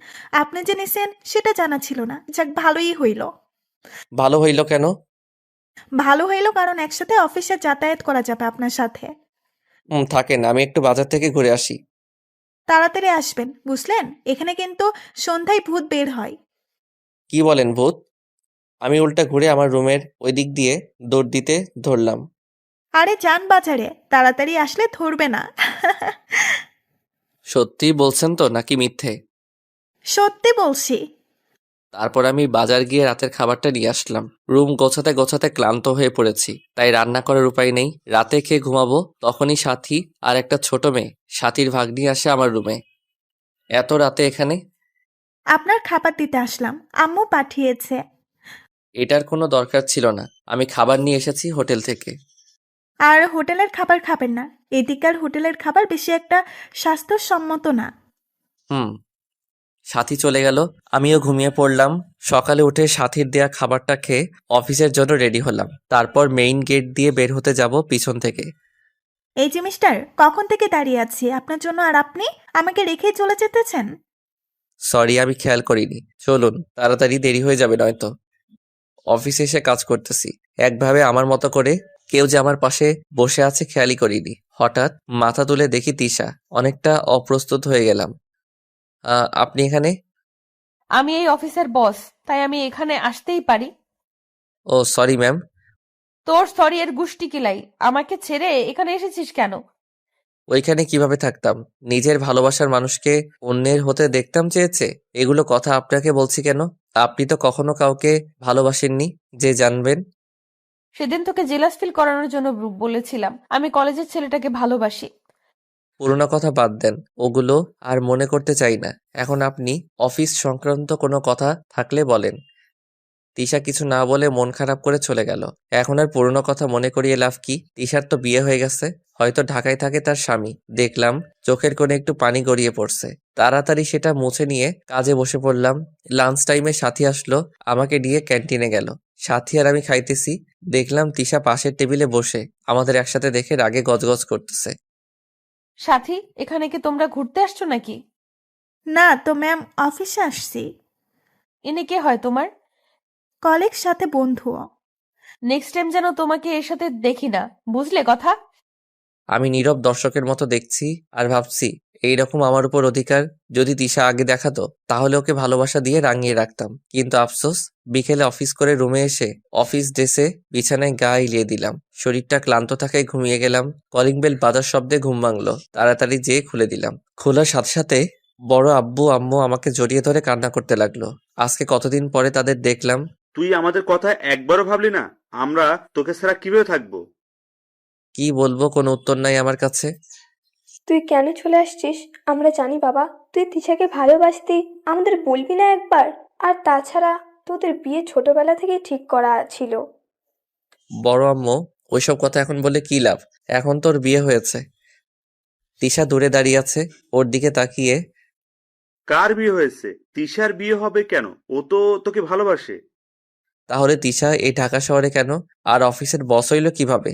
আপনি যে নিছেন সেটা জানা ছিল না। যাক, ভালোই হইল। ভালো হইল কেন? ভালো হইল কারণ একসাথে অফিসে যাতায়াত করা যাবে আপনার সাথে। থাকেন, আমি একটু বাজার থেকে ঘুরে আসি। তাড়াতাড়ি আসবেন, বুঝলেন? এখানে কিন্তু সন্ধ্যায় ভূত বের হয়। কি বলেন ভূত? আমি উল্টা ঘুরে আমার রুমের ওই দিক দিয়ে দৌড় দিতে ধরলাম। আরে যান বাজারে, তাড়াতাড়ি আসলে ধরবে না। সত্যি বলছেন তো নাকি মিথ্যে? সত্যি বলছি। তারপর আমি বাজার গিয়ে রাতের খাবারটা নিয়ে আসলাম। রুম গোছাতে গোছাতে ক্লান্ত হয়ে পড়েছি, তাই রান্না করার উপায় নেই। রাতে খেয়ে ঘুমাবো, তখনই সাথী আর একটা ছোট মেয়ে, সাথীর ভাগ্নি আসে আমার রুমে। এত রাতে এখানে? আপনার খাবার দিতে আসলাম, আম্মু পাঠিয়েছে। এটার কোনো দরকার ছিল না, আমি খাবার নিয়ে এসেছি হোটেল থেকে। আর হোটেলের খাবার খাবেন না, এদিকার হোটেলের খাবার বেশি একটা স্বাস্থ্যসম্মত না। হুম। সাথী চলে গেল, আমিও ঘুমিয়ে পড়লাম। সকালে উঠে সাথীর দেয়া খাবারটা খেয়ে অফিসের জন্য রেডি হলাম। তারপর মেইন গেট দিয়ে বের হতে যাব পিছন থেকে। এই যে মিস্টার, কখন থেকে দাঁড়িয়ে আছি আপনার জন্য, আর আপনি আমাকে রেখেই চলে যেতেছেন। সরি, আমি খেয়াল করিনি। চলুন, তাড়াতাড়ি, দেরি হয়ে যাবে নয়তো। অফিসে এসে কাজ করতেছি একভাবে আমার মতো করে, কেউ যে আমার পাশে বসে আছে খেয়ালই করিনি। হঠাৎ মাথা তুলে দেখি তিশা। অনেকটা অপ্রস্তুত হয়ে গেলাম। আপনি এখানে? আমি এই অফিসের বস, তাই আমি এখানে আসতেই পারি। ও সরি ম্যাম। তোর সরি এর গুষ্টি কিলাই, আমাকে ছেড়ে এখানে এসেছিস কেন? ওইখানে কিভাবে থাকতাম? নিজের ভালোবাসার মানুষকে অন্যের হতে দেখতাম চেয়েছে। এগুলো কথা আপনাকে বলছি কেন? আপনি তো কখনো কাউকে ভালোবাসেননি যে জানবেন। সেদিন তোকে জেলাস ফিল করানোর জন্য বলেছিলাম আমি কলেজের ছেলেটাকে ভালোবাসি। পুরোনো কথা বাদ দেন, ওগুলো আর মনে করতে চাই না। এখন আপনি অফিস সংক্রান্ত কোনো কথা থাকলে বলেন। তিশা কিছু না বলে মন খারাপ করে চলে গেল। এখন আর পুরোনো কথা মনে করিয়ে লাভ কি? তিশার তো বিয়ে হয়ে গেছে, হয়তো ঢাকায় থাকে তার স্বামী। দেখলাম চোখের কোণে একটু পানি গড়িয়ে পড়ছে। তাড়াতাড়ি সেটা মুছে নিয়ে কাজে বসে পড়লাম। লাঞ্চ টাইমে সাথী আসলো, আমাকে নিয়ে ক্যান্টিনে গেল। সাথী আর আমি খাইতেছি, দেখলাম তিশা পাশের টেবিলে বসে আমাদের একসাথে দেখে রাগে গজগজ করতেছে। সাথী, এখানে কি তোমরা ঘুরতে আসছো নাকি? না তো ম্যাম, অফিসে আসছি। ইনি কে হয় তোমার? কলিগ সাথে বন্ধু। নেক্সট টাইম যেন তোমাকে এর সাথে দেখি না, বুঝলে কথা? আমি নীরব দর্শকের মতো দেখছি আর ভাবছি, এইরকম আমার উপর অধিকার যদি তিশা আগে দেখাতো তাহলে ওকে ভালোবাসা দিয়ে রাঙিয়ে রাখতাম। কিন্তু আফসোস, বিকেলে অফিস করে রুমে এসে অফিস ড্রেসে বিছানায় গা এলিয়ে দিলাম। শরীরটা ক্লান্ত থাকায় ঘুমিয়ে গেলাম। কলিং বেল বাজার শব্দে ঘুম ভাঙলো, তাড়াতাড়ি যেয়ে খুলে দিলাম। খোলার সাথে সাথে বড় আব্বু আম্মু আমাকে জড়িয়ে ধরে কান্না করতে লাগলো। আজকে কতদিন পরে তাদের দেখলাম। তুই আমাদের কথা একবারও ভাবলি না? আমরা তোকে ছাড়া কিভাবে থাকবো? কি বলবো, কোনো উত্তর নাই আমার কাছে। তুই কেন চলে আসছিস আমরা জানি বাবা। তুই তিশাকে ভালোবাসতি, আমাদের বলবি না একবার? আর তাছাড়া তোদের বিয়ে ছোটবেলা থেকেই ঠিক করা ছিল। বড় আম্মু, ওইসব কথা এখন বলে কি লাভ? এখন তোর বিয়ে হয়েছে। তিশা দূরে দাঁড়িয়ে আছে, ওর দিকে তাকিয়ে। কার বিয়ে হয়েছে? তিশার বিয়ে হবে কেন? ও তো তোকে ভালোবাসে। তাহলে তিশা এই ঢাকা শহরে কেন, আর অফিসের বস হইল কিভাবে?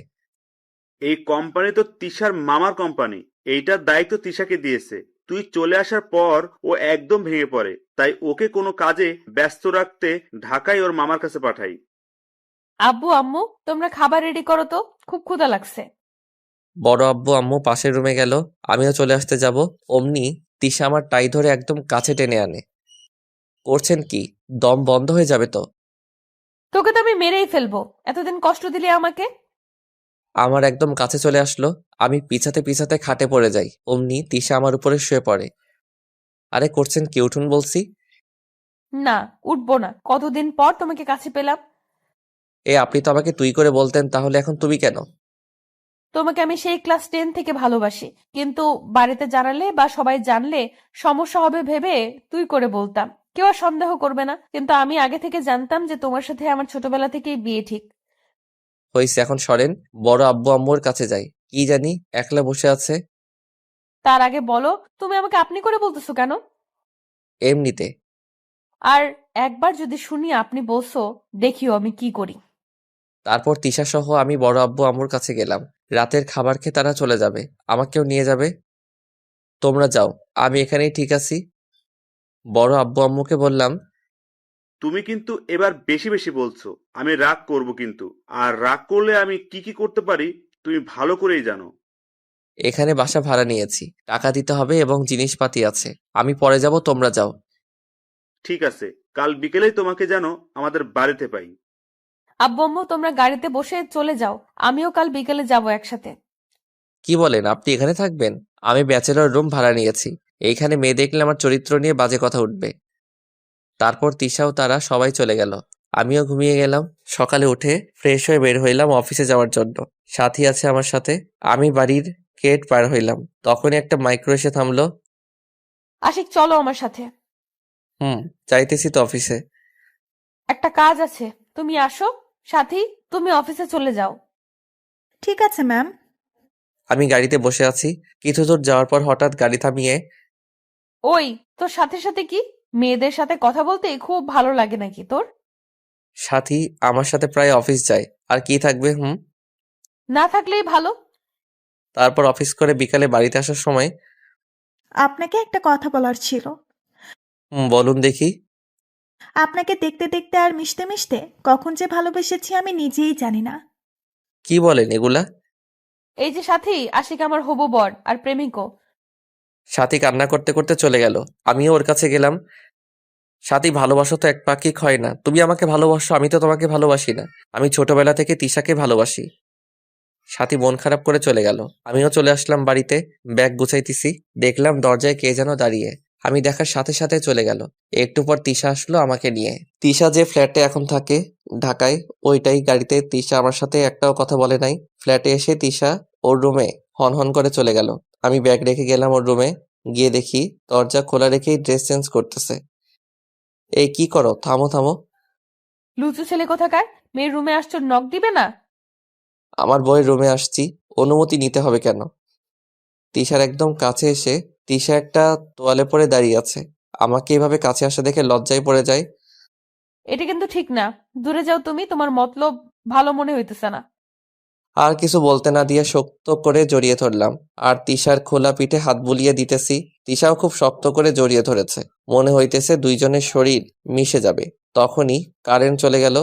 এই কোম্পানি তো তিশার মামার কোম্পানি, এইটার দায়িত্ব তিশাকে দিয়েছে। তুই চলে আসার পর ও একদম ভেঙে পড়ে, তাই ওকে কোনো কাজে ব্যস্ত রাখতে ঢাকায় ওর মামার কাছে পাঠাই। আব্বু আম্মু, তোমরা খাবার রেডি করো তো, খুব ক্ষুধা লাগছে। বড় আব্বু আম্মু পাশের রুমে গেল, আমিও চলে আসতে যাব। অমনি তিশা আমার টাই ধরে একদম কাছে টেনে আনে। করছেন কি? দম বন্ধ হয়ে যাবে তো। তোকে তো আমি মেরেই ফেলবো, এতদিন কষ্ট দিলি আমাকে। আমার একদম কাছে চলে আসলো, আমি পিছাতে পিছাতে খাটে পড়ে যাই। অমনি তিশা আমার উপরে শুয়ে পড়ে। আরে করছেন কি? উঠুন বলছি। না, উঠবো না, কতদিন পর তোমাকে কাছে পেলাম। আপনি তো আমাকে তুই করে বলতেন, তাহলে এখন তুমি কেন? তোমাকে আমি সেই ক্লাস 10 থেকে ভালোবাসি, কিন্তু বাড়িতে জানালে বা সবাই জানলে সমস্যা হবে ভেবে তুই করে বলতাম, কেউ আর সন্দেহ করবে না। কিন্তু আমি আগে থেকে জানতাম যে তোমার সাথে আমার ছোটবেলা থেকেই বিয়ে ঠিক। হয়েছে, এখন সরেন। বড় আব্বু আম্মুর কাছে যাই। কি জানি একলা বসে আছে। তার আগে বলো, তুমি আমাকে আপনি করে বলতেছো কেন? এমনিতে। আর একবার যদি শুনি আপনি বলছো, দেখিও আমি কি করি। তারপর তিশা সহ আমি বড় আব্বু আম্মুর কাছে গেলাম। রাতের খাবার খেয়ে তারা চলে যাবে, আমাকেও নিয়ে যাবে। তোমরা যাও, আমি এখানেই ঠিক আছি। বড় আব্বু আম্মুকে বললাম। তুমি কিন্তু এবার বেশি বেশি বলছো। আমি রাগ করব কিন্তু, আর রাগ করলে আমি কি কি করতে পারি তুমি ভালো করেই জানো। এখানে বাসা ভাড়া নিয়েছি, টাকা দিতে হবে এবং জিনিসপাতি আছে। আমি পরে যাব, তোমরা যাও। ঠিক আছে, কাল বিকেলেই তোমাকে যেন আমাদের বাড়িতে পাই। আব্বু আম্মু তোমরা গাড়িতে বসে চলে যাও, আমিও কাল বিকেলে যাব একসাথে। কি বলেন, আপনি এখানে থাকবেন? আমি ব্যাচেলর রুম ভাড়া নিয়েছি। এইখানে মেয়ে দেখলে আমার চরিত্র নিয়ে বাজে কথা উঠবে। তারপর তিশাও তারা সবাই চলে গেল। আমিও ঘুমিয়ে গেলাম। সকালে উঠে ফ্রেশ হয়ে বের হইলাম অফিসে যাওয়ার জন্য। সাথী আছে আমার সাথে। আমি বাড়ির গেট পার হইলাম, তখনই একটা মাইক্রো এসে থামলো। আশিক চলো আমার সাথে, যাইতেছি তো অফিসে। একটা কাজ আছে, তুমি আসো। সাথী, তুমি অফিসে চলে যাও। ঠিক আছে ম্যাম। আমি গাড়িতে বসে আছি। কিছু দূর যাওয়ার পর হঠাৎ গাড়ি থামিয়ে, ওই, তোর সাথে সাথে কি? মেয়েদের সাথে কথা বলতে খুব ভালো লাগে নাকি তোর? সাথী আমার সাথে প্রায় অফিস যায়, আর কি থাকবে। না থাকলেই ভালো। তারপর অফিস করে বিকালে বাড়িতে আসার সময়, আপনাকে একটা কথা বলার ছিল। বলুন দেখি। আপনাকে দেখতে দেখতে আর মিশতে মিশতে কখন যে ভালোবেসেছি আমি নিজেই জানি না। কি বলেন এগুলা? এই যে সাথী, আশিক আমার হবু বর আর প্রেমিকও। সাথী কান্না করতে করতে চলে গেল। আমিও ওর কাছে গেলাম। সাথী, ভালোবাসা তো এক পাক্ষিক হয় না। তুমি আমাকে ভালোবাসো, আমি তো তোমাকে ভালোবাসি না। আমি ছোটবেলা থেকে তিশাকে ভালোবাসি। সাথী মন খারাপ করে চলে গেল। আমিও চলে আসলাম বাড়িতে। ব্যাগ গুছাইতেছি, দেখলাম দরজায় কে যেন দাঁড়িয়ে। আমি দেখার সাথে সাথে চলে গেল। একটু পর তিশা আসলো আমাকে নিয়ে। তিশা যে ফ্ল্যাটে এখন থাকে ঢাকায়, ওইটাই গাড়িতে। তিশা আমার সাথে একটাও কথা বলে নাই। ফ্ল্যাটে এসে তিশা ওর রুমে হন করে চলে গেল। আমি ব্যাগ রেখে গেলাম ওর রুমে। গিয়ে দেখি দরজা খোলা রেখেই ড্রেস চেঞ্জ করতেছে। এই কি করো, থামো থামো। লুচু ছেলে কোথাকার, মেয়ের রুমে আসছো, নক দিবে না? আমার বউয়ের রুমে আসছি, অনুমতি নিতে হবে কেন? তিশার একদম কাছে এসে তিশা একটা তোয়ালে পরে দাঁড়িয়ে আছে। আমাকে এভাবে কাছে আসা দেখে লজ্জায় পড়ে যায়। এটা কিন্তু ঠিক না, দূরে যাও তুমি, তোমার মতলব ভালো মনে হইতেছে না। আর কিছু বলতে না দিয়ে শক্ত করে জড়িয়ে ধরলাম, আর তিশার খোলা পিঠে হাত বুলিয়ে দিতেছি। তিশাও খুব শক্ত করে জড়িয়ে ধরেছে। মনে হইতেছে দুইজনের শরীর মিশে যাবে। তখনই কারেন্ট চলে গেল।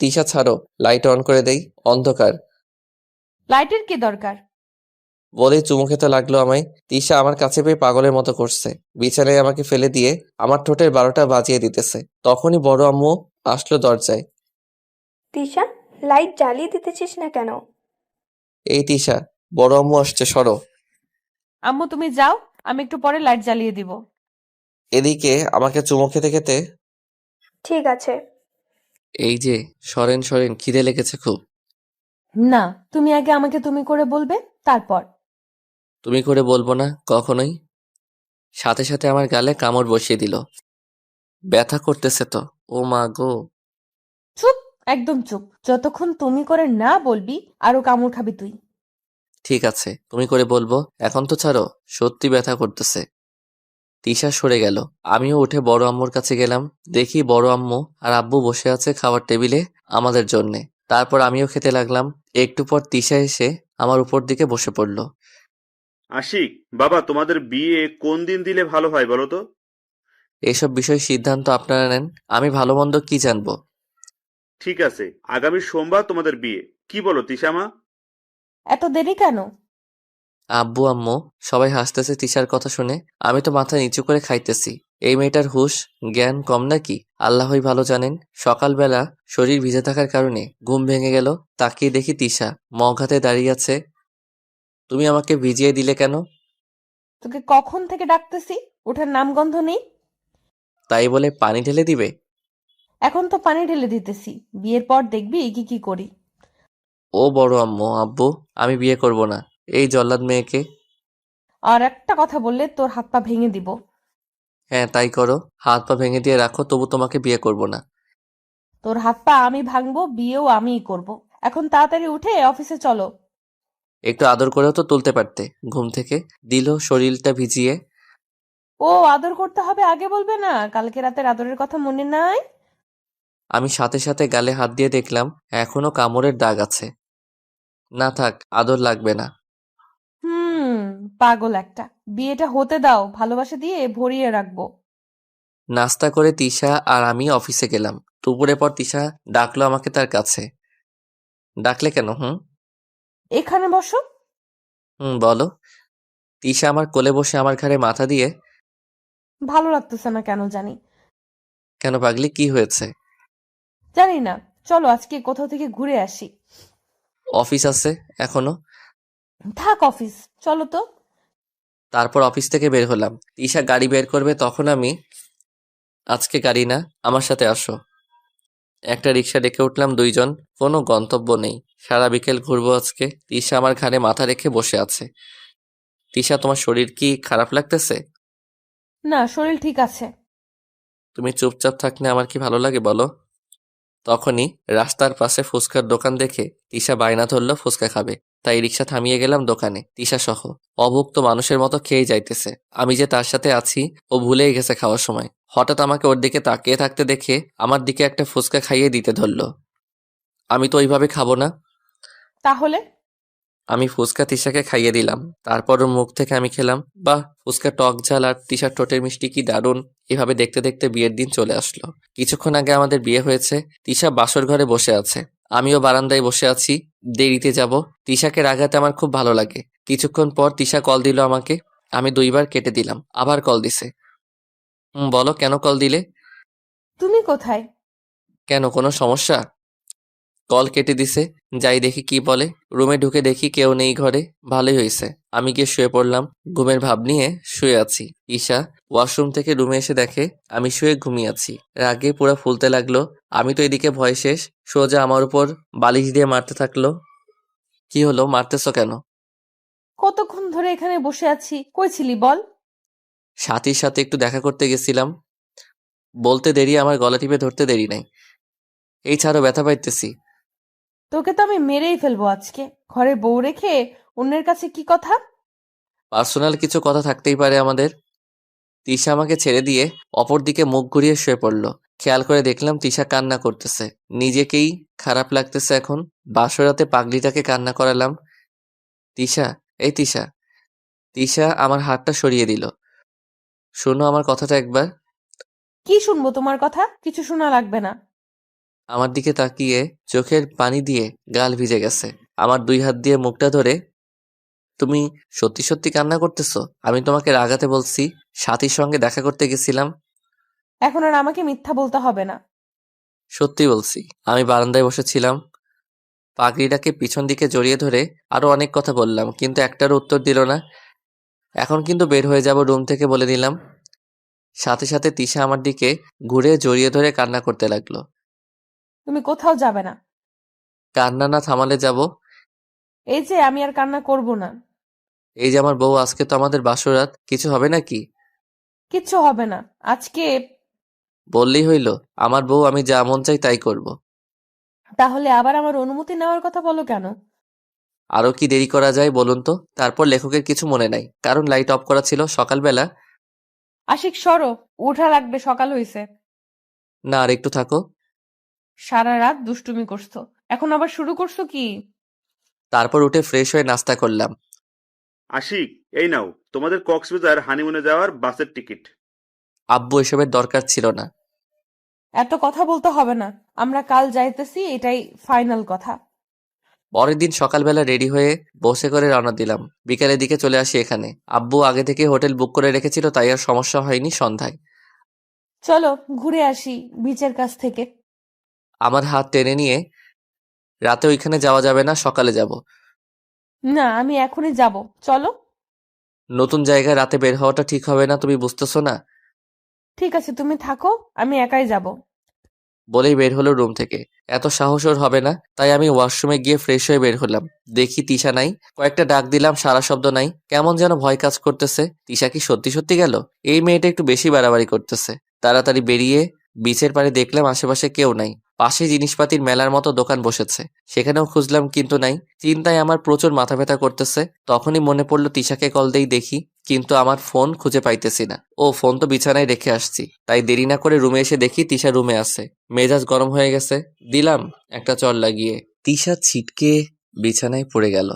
তিশা ছাড়ো, লাইট অন করে দেই। অন্ধকার। লাইটের কি দরকার? বলেই চুমু খেতে লাগলো আমায়। তিশা আমার কাছে পেয়ে পাগলের মতো করছে। বিছানায় আমাকে ফেলে দিয়ে আমার ঠোঁটের 12টা বাজিয়ে দিতেছে। তখনই বড় আম্মু আসলো দরজায়। তিশা, লাইট জ্বালিয়ে দিতেছিস না কেন? এই তিশা, বড় আম্মু আসছে, সরো। আম্মু তুমি যাও, আমি একটু পরে লাইট জ্বালিয়ে দিব। এদিকে আমাকে চুমু খেতে খেতে, ঠিক আছে। এই যে সরেন সরেন, খিদে লেগেছে খুব। না, তুমি আগে আমাকে তুমি করে বলবে, তারপর। তুমি করে বলবো না কখনোই। সাথে সাথে আমার গালে কামড় বসিয়ে দিল। ব্যথা করতেছে তো। ও মা গো। চুপ, একদম চুপ। যতক্ষণ তুমি করে না বলবি আরো কামড় খাবি তুই। ঠিক আছে, তুমি করে বলবো। এখন তো ছাড়ো, সত্যি ব্যথা করতেছে। তিশা সরে গেল। আমিও উঠে বড় আম্মুর কাছে গেলাম। দেখি বড় আম্মু আর আব্বু বসে আছে খাবার টেবিলে আমাদের জন্যে। তারপর আমিও খেতে লাগলাম। একটু পর তিশা এসে আমার উপর দিকে বসে পড়ল। আশিক, বাবা তোমাদের বিয়ে কোন দিন দিলে ভালো হয় বলো তো? এসব বিষয় সিদ্ধান্ত আপনারা নেন, আমি ভালো মন্দ কি জানবো। ঠিক আছে, আগামী সোমবার তোমাদের বিয়ে, কি বলো তিশামা? এত দেরি কেন? আব্বু আম্মু সবাই হাসতেছে তিশার কথা শুনে। আমি তো মাথা নিচু করে খাইতেছি। এই মেয়েটার হুঁশ জ্ঞান কম নাকি? আল্লাহই ভালো জানেন। সকালবেলা শরীর ভিজে থাকার কারণে ঘুম ভেঙে গেল। তাকিয়ে দেখি তিশা মগ হাতে দাঁড়িয়ে আছে। তুমি আমাকে ভিজিয়ে দিলে কেন? তোকে কখন থেকে ডাকতেছি, ওঠার নামগন্ধ নেই। তাই বলে পানি ঢেলে দিবে? এখন তো পানি ঢেলে দিতেছি, বিয়ের পর দেখবি কি কি করি। ও বড় আম্মু আব্বু, আমি বিয়ে করব না এই জল্লাদ মেয়েকে। আর একটা কথা বললে তোর হাত পা ভেঙে দিব। হ্যাঁ তাই করো, হাত পা ভেঙে দিয়ে রাখো, তবু তোমাকে বিয়ে করব না। তোর হাত পা আমি ভাঙবো, বিয়েও আমিই করব। এখন তাড়াতাড়ি উঠে অফিসে চলো। একটু আদর করেও তো তুলতে পারতে ঘুম থেকে। দিল শরীরটা ভিজিয়ে। ও, আদর করতে হবে আগে বলবে না? কালকে রাতের আদরের কথা মনে নাই? আমি সাথে সাথে গালে হাত দিয়ে দেখলাম এখনো কামড়ের দাগ আছে। না থাক, আদর লাগবে না। পাগল একটা। বিয়েটা হতে দাও, ভালোবাসা দিয়ে ভরিয়ে রাখবো। নাস্তা করে তিশা আর আমি অফিসে গেলাম। দুপুরের পর তিশা ডাকলো আমাকে তার কাছে। ডাকলে কেন? এখানে বসো। বলো। তিশা আমার কোলে বসে আমার ঘাড়ে মাথা দিয়ে, ভালো লাগতেছে না কেন জানি। কেন পাগলি, কি হয়েছে? জানি না, চলো আজকে কোথাও থেকে ঘুরে আসি। অফিস আছে এখনো। থাক অফিস, চলো তো। তারপর অফিস থেকে বের হলাম। তিশা গাড়ি বের করবে, তখন আমি, আজকে গাড়ি না, আমার সাথে আসো। একটা রিক্সা ডেকে উঠলাম, দুইজন। কোনো গন্তব্য নেই, সারা বিকেল ঘুরবো আজকে। তিশা আমার ঘাড়ে মাথা রেখে বসে আছে। তিশা, তোমার শরীর কি খারাপ লাগতেছে? না, শরীর ঠিক আছে। তুমি চুপচাপ থাকলে আমার কি ভালো লাগে বলো? তখনই রাস্তার পাশে ফুচকার দোকান দেখে তিশা বায়না ধরলো ফুচকা খাবে। তাই রিক্সা থামিয়ে গেলাম দোকানে। তিশা সহ অভুক্ত মানুষের মতো খেয়ে যাইতেছে। আমি যে তার সাথে আছি ও ভুলেই গেছে খাওয়ার সময়। হঠাৎ আমাকে ওর দিকে তাকিয়ে থাকতে দেখে আমার দিকে একটা ফুচকা খাইয়ে দিতে ধরলো। আমি তো ওইভাবে খাবো না। তাহলে? আমি ফুচকা তিশাকে খাইয়ে দিলাম। তারপর ওর মুখ থেকে আমি খেলাম। বাহ, ফুচকা টক ঝাল আর তিশার ঠোঁটের মিষ্টি কি দারুণ। এভাবে দেখতে দেখতে বিয়ের দিন চলে আসলো। কিছুক্ষণ আগে আমাদের বিয়ে হয়েছে। তিশা বাসর ঘরে বসে আছে, আমিও বারান্দায় বসে আছি। দেরিতে যাব। তিশাকে রাগাতে আমার খুব ভালো লাগে। কিছুক্ষণ পর তিশা কল দিল আমাকে। আমি 2বার কেটে দিলাম। আবার কল দিছে। বলো, কেন কল দিলে? তুমি কোথায়? কেন, কোনো সমস্যা? কল কেটে দিছে। যাই দেখি কি বলে। রুমে ঢুকে দেখি কেউ নেই ঘরে। ভালোই হয়েছে। আমি গিয়ে শুয়ে পড়লাম। ঘুমের ভাব নিয়ে শুয়ে আছি। ঈশা ওয়াশরুম থেকে রুমে এসে দেখে আমি শুয়ে ঘুমিয়ে আছি। রাগে পুরো ফুলতে লাগলো। আমি তো এদিকে ভয় শেষ। সোজা আমার উপর বালিশ দিয়ে মারতে থাকলো। কি হলো, মারতেছো কেন? কতক্ষণ ধরে এখানে বসে আছি, কই ছিলি বল? সাথীর সাথে একটু দেখা করতে গেছিলাম। বলতে দেরি, আমার গলা টিপে ধরতে দেরি নাই। এই ছাড়ো, ব্যথা পাইতেছি। তোকে তো আমি মেরেই ফেলবো আজকে। ঘরে বউ রেখে অন্যের কাছে কি কথা? পার্সোনাল কিছু কথা থাকতেই পারে আমাদের। তিশা আমাকে ছেড়ে দিয়ে অপর দিকে মুখ ঘুরিয়ে শুয়ে পড়ল। খেয়াল করে দেখলাম তিশা কান্না করতেছে। নিজেকেই খারাপ লাগতেছে এখন। বাসরাতে পাগলিটাকে কান্না করালাম। তিশা, এই তিশা। তিশা আমার হাতটা সরিয়ে দিল। শোনো আমার কথাটা একবার। কি শুনবো তোমার কথা? কিছু শোনা লাগবে না। আমার দিকে তাকিয়ে চোখের পানি দিয়ে গাল ভিজে গেছে। আমার 2 হাত দিয়ে মুখটা ধরে, তুমি সত্যি সত্যি কান্না করতেছো? আমি তোমাকে রাগাতে বলছি, সাথীর সঙ্গে দেখা করতে গেছিলাম। এখন আর আমাকে মিথ্যা বলতে হবে না। সত্যি বলছি। আমি বারান্দায় বসেছিলাম। পাগড়িটাকে পিছন দিকে জড়িয়ে ধরে আরো অনেক কথা বললাম, কিন্তু একটারও উত্তর দিল না। এখন কিন্তু বের হয়ে যাব রুম থেকে, বলে দিলাম। সাথে সাথে তিশা আমার দিকে ঘুরে জড়িয়ে ধরে কান্না করতে লাগলো। তুমি কোথাও যাবে না। কান্না না থামালে যাব? এই যে আমি আর কান্না করব না। এই যে আমার বউ, আজকে তো আমাদের বাসরাত, কিছু হবে নাকি? কিচ্ছু হবে না আজকে। বললেই হইল, আমার বউ, আমি যা মন চাই তাই করব। তাহলে আবার আমার অনুমতি নেওয়ার কথা বলো কেন? আরো কি দেরি করা যায় বলুন তো? তারপর লেখকের কিছু মনে নাই, কারণ লাইট অফ করা ছিল সকালবেলা। আশিক সরো, উঠা লাগবে, সকাল হইছে। না, আর একটু থাকো। সারা রাত দুষ্টুমি করছো, এখন আবার শুরু করছো কি? তারপর উঠে ফ্রেশ হয়ে নাস্তা করলাম। আশিক, এই নাও তোমাদের কক্সবাজার হানিমুনে যাওয়ার বাসের টিকিট। আব্বু, এসবের দরকার ছিল না। এত কথা বলতে হবে না, আমরা কাল যাইতেছি, এটাই ফাইনাল কথা। পরের দিন সকালবেলা রেডি হয়ে বসে করে রওনা দিলাম। বিকালের দিকে চলে আসি এখানে। আব্বু আগে থেকে হোটেল বুক করে রেখেছিল, তাই আর সমস্যা হয়নি সন্ধ্যায়। চলো ঘুরে আসি বিচের কাছ থেকে। আমার হাত টেনে নিয়ে, রাতে ওইখানে যাওয়া যাবে না, সকালে যাব। না, আমি এখনই যাব, চলো। নতুন জায়গায় রাতে বের হওয়াটা ঠিক হবে না, তুমি বুঝতেছো না? ঠিক আছে, তুমি থাকো, আমি একাই যাব। বলেই বের হলো রুম থেকে। এত সাহস ওর হবে না, তাই আমি ওয়াশরুমে গিয়ে ফ্রেশ হয়ে বের হলাম। দেখি তিশা নাই। কয়েকটা ডাক দিলাম, সারা শব্দ নাই। কেমন যেন ভয় কাজ করতেছে। তিশা কি সত্যি সত্যি গেল? এই মেয়েটা একটু বেশি বাড়াবাড়ি করতেছে। তাড়াতাড়ি বেরিয়ে বিচের পাড়ে দেখলাম আশেপাশে কেউ নাই। পাশে জিনিসপাতির মেলার মতো দোকান বসেছে, সেখানেও খুঁজলাম কিন্তু নাই। চিন্তায় আমার প্রচুর মাথা ব্যথা করতেছে। তখনই মনে পড়লো তিশাকে কল দেই দেখি, কিন্তু আমার ফোন খুঁজে পাইতেছি না। ও, ফোন তো বিছানায় রেখে আসছি। তাই দেরি না করে রুমে এসে দেখি তিশা রুমে আছে। মেজাজ গরম হয়ে গেছে, দিলাম একটা চড় লাগিয়ে। তিশা ছিটকে বিছানায় পড়ে গেল।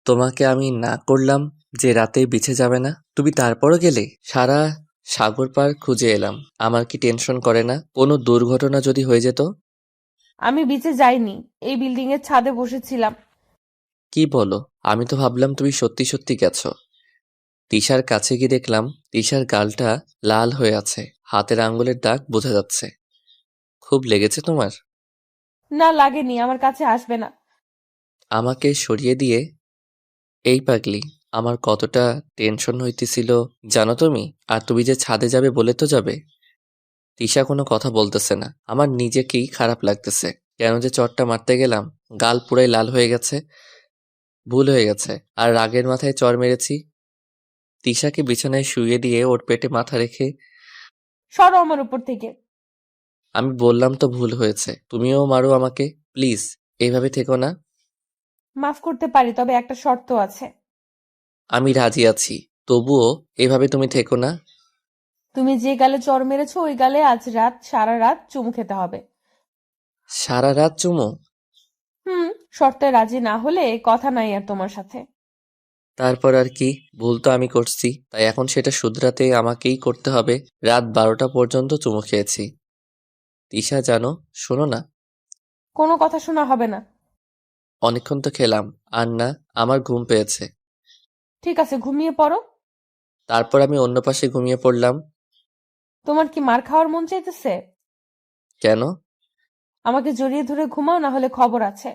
তোমাকে আমি না করলাম যে রাতে বিছে যাবে না, তুমি তারপরও গেলে। সারা সাগর পার খুঁজে এলাম। আমার কি টেনশন করে না কোনো দুর্ঘটনা যদি হয়ে যেত? আমি বিচে যাইনি, এই বিল্ডিং এর ছাদে বসেছিলাম। কি বলো? আমি তো ভাবলাম তুমি সত্যি সত্যি গেছো। তিশার কাছে গিয়ে দেখলাম তিশার গালটা লাল হয়ে আছে, হাতের আঙ্গুলের দাগ বোঝা যাচ্ছে। খুব লেগেছে তোমার? না লাগেনি, আমার কাছে আসবে না। আমাকে সরিয়ে দিয়ে, এই পাগলি, আমার কতটা টেনশন হইতেছিল জানো তুমি? আর তুমি যে ছাদে যাবে বলে তো যাবে। তিশা কোনো কথা বলতেছে না, আমার নিজেকেই খারাপ লাগতেছে। কেন যে চটটা মারতে গেলাম, গাল পুরাই লাল হয়ে গেছে। ভুল হয়ে গেছে, আর রাগের মাথায় চড় মেরেছি। তিশাকে বিছানায় শুইয়ে দিয়ে ওর পেটে মাথা রেখে সরো আমার উপর থেকে। আমি বললাম তো ভুল হয়েছে, তুমিও মারো আমাকে প্লিজ, এইভাবে থেকো না। মাফ করতে পারি, তবে একটা শর্ত আছে। আমি রাজি আছি, তবুও এভাবে তুমি থেকো না। তুমি যে গালে চড় মেরেছো ওই গালে আজ রাত সারা রাত চুমু খেতে হবে। সারা রাত চুমো? শর্তে রাজি না হলে কথা নাই আর তোমার সাথে। তারপর আর কি, ভুল তো আমি করছি, তাই এখন সেটা শুধরাতে আমাকেই করতে হবে। রাত 12টা পর্যন্ত চুমু খেয়েছি। তিশা জানো, শোনো না। কোনো কথা শোনা হবে না। অনেকক্ষণ তো খেলাম, আর না, আমার ঘুম পেয়েছে। ঠিক আছে, ঘুমিয়ে পড়ো। তারপর আমি অন্য পাশে ঘুমিয়ে পড়লাম। তোমার কি মার খাওয়ার মন চাইতেছে? কেন? আমাকে জড়িয়ে ধরে ঘুমাও, না হলে খবর আছে।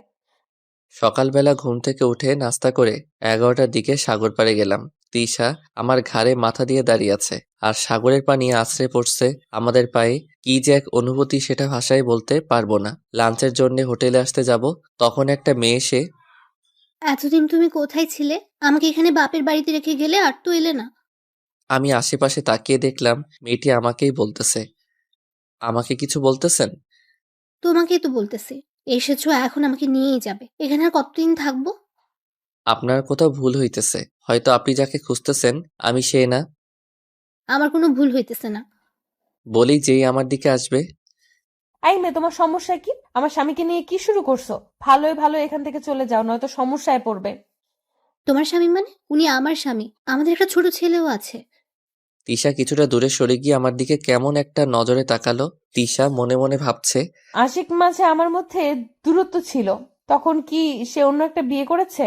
সকালবেলা ঘুম থেকে উঠে নাস্তা করে 11টার দিকে সাগর পাড়ে গেলাম। তিশা আমার ঘাড়ে মাথা দিয়ে দাঁড়িয়ে আছে, আর সাগরের পানি আছড়ে পড়ছে আমাদের পায়ে। কি যে এক অনুভূতি সেটা ভাষায় বলতে পারবো না। লাঞ্চের জন্য হোটেলে আসতে যাব, তখন একটা মেয়ে এসে, এতদিন তুমি কোথায় ছিলে? আমাকে এখানে বাপের বাড়িতে রেখে গেলে আর তো এলে না। আমি আশেপাশে তাকিয়ে দেখলাম মেয়েটি আমাকেই বলতেছে। আমাকে কিছু বলতেছেন? তোমাকেই তো বলতেছি, এসেছো এখন আমাকে নিয়েই যাবে। এখানে আর কতদিন থাকবো? আপনার কোথাও ভুল হইতেছে, হয়তো আপনি যাকে খুঁজতেছেন আমি সে না। আমার কোনো ভুল হইতেছে না। বলি যেই আমার দিকে আসবে। এই মেয়ে, তোমার সমস্যা কি? আমার স্বামীকে নিয়ে কি শুরু করছো? ভালোই ভালো এখান থেকে চলে যাও, নয়তো সমস্যায় পড়বে। তোমার স্বামী মানে? উনি আমার স্বামী, আমাদের একটা ছোট ছেলেও আছে। তিশা কিছুটা দূরে সরে গিয়ে আমার দিকে কেমন একটা নজরে তাকালো। তিশা মনে মনে ভাবছে, আশিক মাঝে আমার মধ্যে দূরত্ব ছিল, তখন কি সে অন্য একটা বিয়ে করেছে?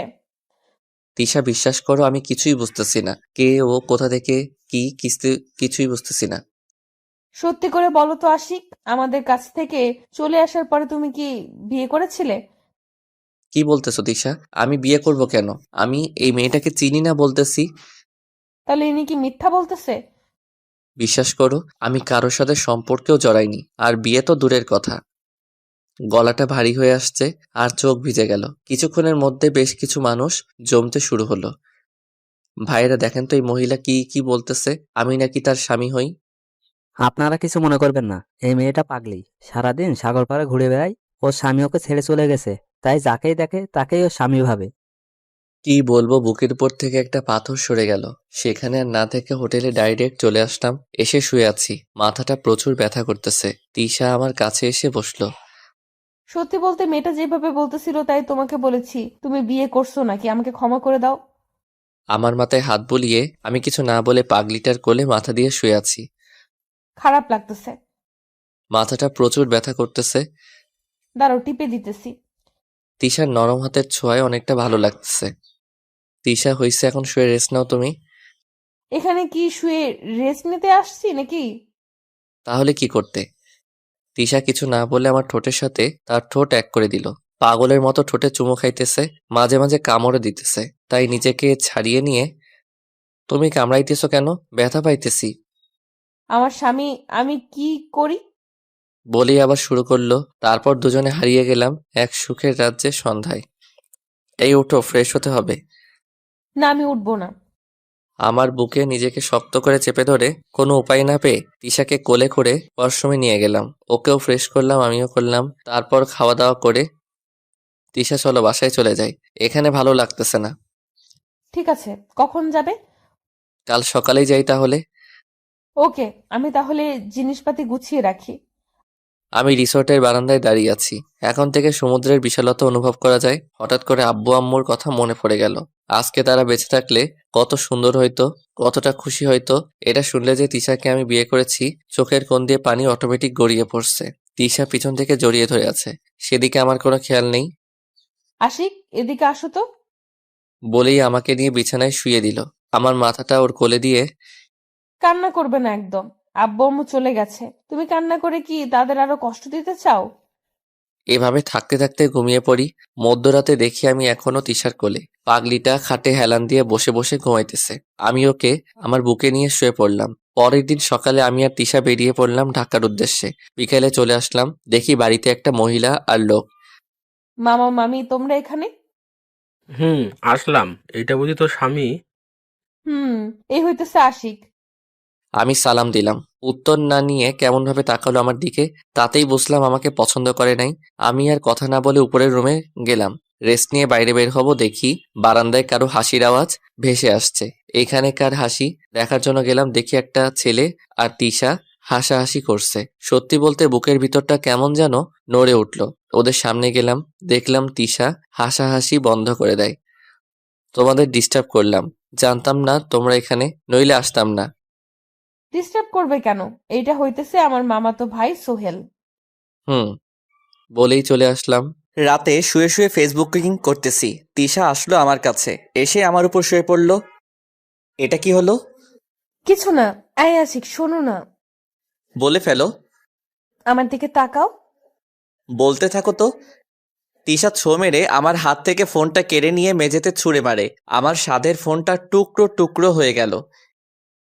তিশা বিশ্বাস করো আমি কিছুই বুঝতেছি না, কে ও, কোথা থেকে, কি কিস্তি, কিছুই বুঝতেছি না। সত্যি করে বলো তো আশিক, আমাদের কাছ থেকে চলে আসার পরে তুমি কি বিয়ে করেছিলে? কি বলতেছো তিশা? আমি বিয়ে করব কেন? আমি এই মেয়েটাকে চিনি না বলতেছি। তাহলে ইনি কি মিথ্যা বলতেছে? বিশ্বাস করো আমি কারোর সাথে সম্পর্কেও জড়াইনি, আর বিয়ে তো দূরের কথা। গলাটা ভারী হয়ে আসছে, আর চোখ ভিজে গেল। কিছুক্ষণের মধ্যে বেশ কিছু মানুষ জমতে শুরু হলো। ভাইরা দেখেন তো এই মহিলা কি কি বলতেছে, আমি নাকি তার স্বামী হই। আপনারা কিছু মনে করবেন না, এই মেয়েটা পাগলি, সারাদিন সাগর পাড়ে ঘুরে বেড়ায়। ওর স্বামী ওকে ছেড়ে চলে গেছে, তাই যাকেই দেখে তাকেই ও স্বামী ভাবে। কি বলবো, বুকের উপর থেকে একটা পাথর সরে গেল। সেখানে আর না থেকে হোটেলে ডাইরেক্ট চলে আসলাম। এসে শুয়ে আছি, মাথাটা প্রচুর ব্যথা করতেছে। তিশা আমার কাছে এসে বসলো। সত্যি বলতে মেয়েটা যেভাবে বলতেছিল তাই তোমাকে বলেছি। তুমি বিয়ে করছো নাকি, আমাকে ক্ষমা করে দাও। আমার মাথায় হাত বুলিয়ে আমি কিছু না বলে পাগলিটার কোলে মাথা দিয়ে শুয়ে আছি। খারাপ লাগতেছে। মাথাটা প্রচুর ব্যথা করতেছে। দাঁড়াও, টিপে দিতেছি। তিশার নরম হাতের ছোঁয়ায় অনেকটা ভালো লাগতেছে। তিশা হইছে, এখন শুয়ে রেস্ট নাও তুমি। এখানে কি শুয়ে রেস্ট নিতে আসছি নাকি? তাহলে কি করতে? তিশা কিছু না বলে আমার ঠোঁটের সাথে তার ঠোঁট এক করে দিল। পাগলের মতো ঠোঁটে চুমু খাইতেছে, মাঝে মাঝে কামড়ে দিতেছে। তাই নিজেকে ছাড়িয়ে নিয়ে, তুমি কামড়াইতেছো কেন? ব্যথা পাইতেছি। আমার স্বামী, আমি কি করি? বলেই আবার শুরু করলো। তারপর দুজনে হারিয়ে গেলাম এক সুখের রাজ্যের সন্ধ্যায়। এই উঠো, ফ্রেশ হতে হবে। না, আমি উঠবো না। আমার বুকে নিজেকে শক্ত করে চেপে ধরে কোনো উপায় না পেয়ে তিশাকে কোলে করে ওয়াশরুমে নিয়ে গেলাম। ওকেও ফ্রেশ করলাম, আমিও করলাম। তারপর খাওয়া দাওয়া করে, তিশা চলো বাসায় চলে যাই, এখানে ভালো লাগতেছে না। ঠিক আছে, কখন যাবে? কাল সকালেই যাই তাহলে। ওকে, আমি তাহলে জিনিসপাতি গুছিয়ে রাখি। আমি রিসোর্টের বারান্দায় দাঁড়িয়ে আছি। এখন থেকে সমুদ্রের বিশালতা অনুভব করা যায়। হঠাৎ করে আব্বু আম্মুর কথা মনে পড়ে গেল। আজকে তারা বেঁচে থাকলে কত সুন্দর হইতো, কতটা খুশি হইতো। এটা শুনলে যে তিশাকে আমি বিয়ে করেছি, চোখের কোণ দিয়ে পানি অটোমেটিক গড়িয়ে পড়ছে। তিশা পিছন থেকে জড়িয়ে ধরে আছে, সেদিকে আমার কোনো খেয়াল নেই। আশিক, এদিকে আসো তো। বলেই আমাকে নিয়ে বিছানায় শুইয়ে দিল। আমার মাথাটা ওর কোলে দিয়ে কান্না করবে না একদম। আব্বু আম্মু চলে গেছে, তুমি কান্না করে কি তাদের আরো কষ্ট দিতে চাও? এভাবে থাকতে থাকতে ঘুমিয়ে পড়ি। মধ্যরাতে দেখি আমি এখনো তিশার কোলে। পাগলিটা খাটে হেলান দিয়ে বসে বসে ঘুমাইতেছে। আমি ওকে আমার বুকে নিয়ে শুয়ে পড়লাম। পরের দিন সকালে আমি আর তিশা বেরিয়ে পড়লাম ঢাকার উদ্দেশ্যে। বিকেলে চলে আসলাম, দেখি বাড়িতে একটা মহিলা আর লোক। মামা মামি তোমরা এখানে? আসলাম। এইটা বুঝি তোর স্বামী? হুম, এই হইতেছে আশিক। আমি সালাম দিলাম। উত্তর না নিয়ে কেমনভাবে তাকালো আমার দিকে, তাতেই বুঝলাম আমাকে পছন্দ করে নাই। আমি আর কথা না বলে উপরের রুমে গেলাম। রেস্ট নিয়ে বাইরে বের হব, দেখি বারান্দায় কারো হাসির আওয়াজ ভেসে আসছে। এখানে কার হাসি দেখার জন্য গেলাম, দেখি একটা ছেলে আর তিশা হাসাহাসি করছে। সত্যি বলতে বুকের ভিতরটা কেমন যেন নড়ে উঠল। ওদের সামনে গেলাম, দেখলাম তিশা হাসাহাসি বন্ধ করে দেয়। তোমাদের ডিস্টার্ব করলাম, জানতাম না তোমরা এখানে, নইলে আসতাম না। ডিস্টার্ব করবে কেন? এইটা হইতেছে আমার মামাতো ভাই সোহেল। হুম, বলেই চলে আসলাম। রাতে শুয়ে শুয়ে ফেসবুকিং করতেছি, তিশা আসলো আমার কাছে, এসে আমার উপর শুয়ে পড়লো। এটা কি হলো? কিছু না। এই আশিক শোনো না, বলে ফেলো। আমার দিকে তাকাও। বলতে থাকো তো। তিশা ছো মেরে আমার হাত থেকে ফোনটা কেড়ে নিয়ে মেঝেতে ছুঁড়ে মারে। আমার সাধের ফোনটা টুকরো টুকরো হয়ে গেল।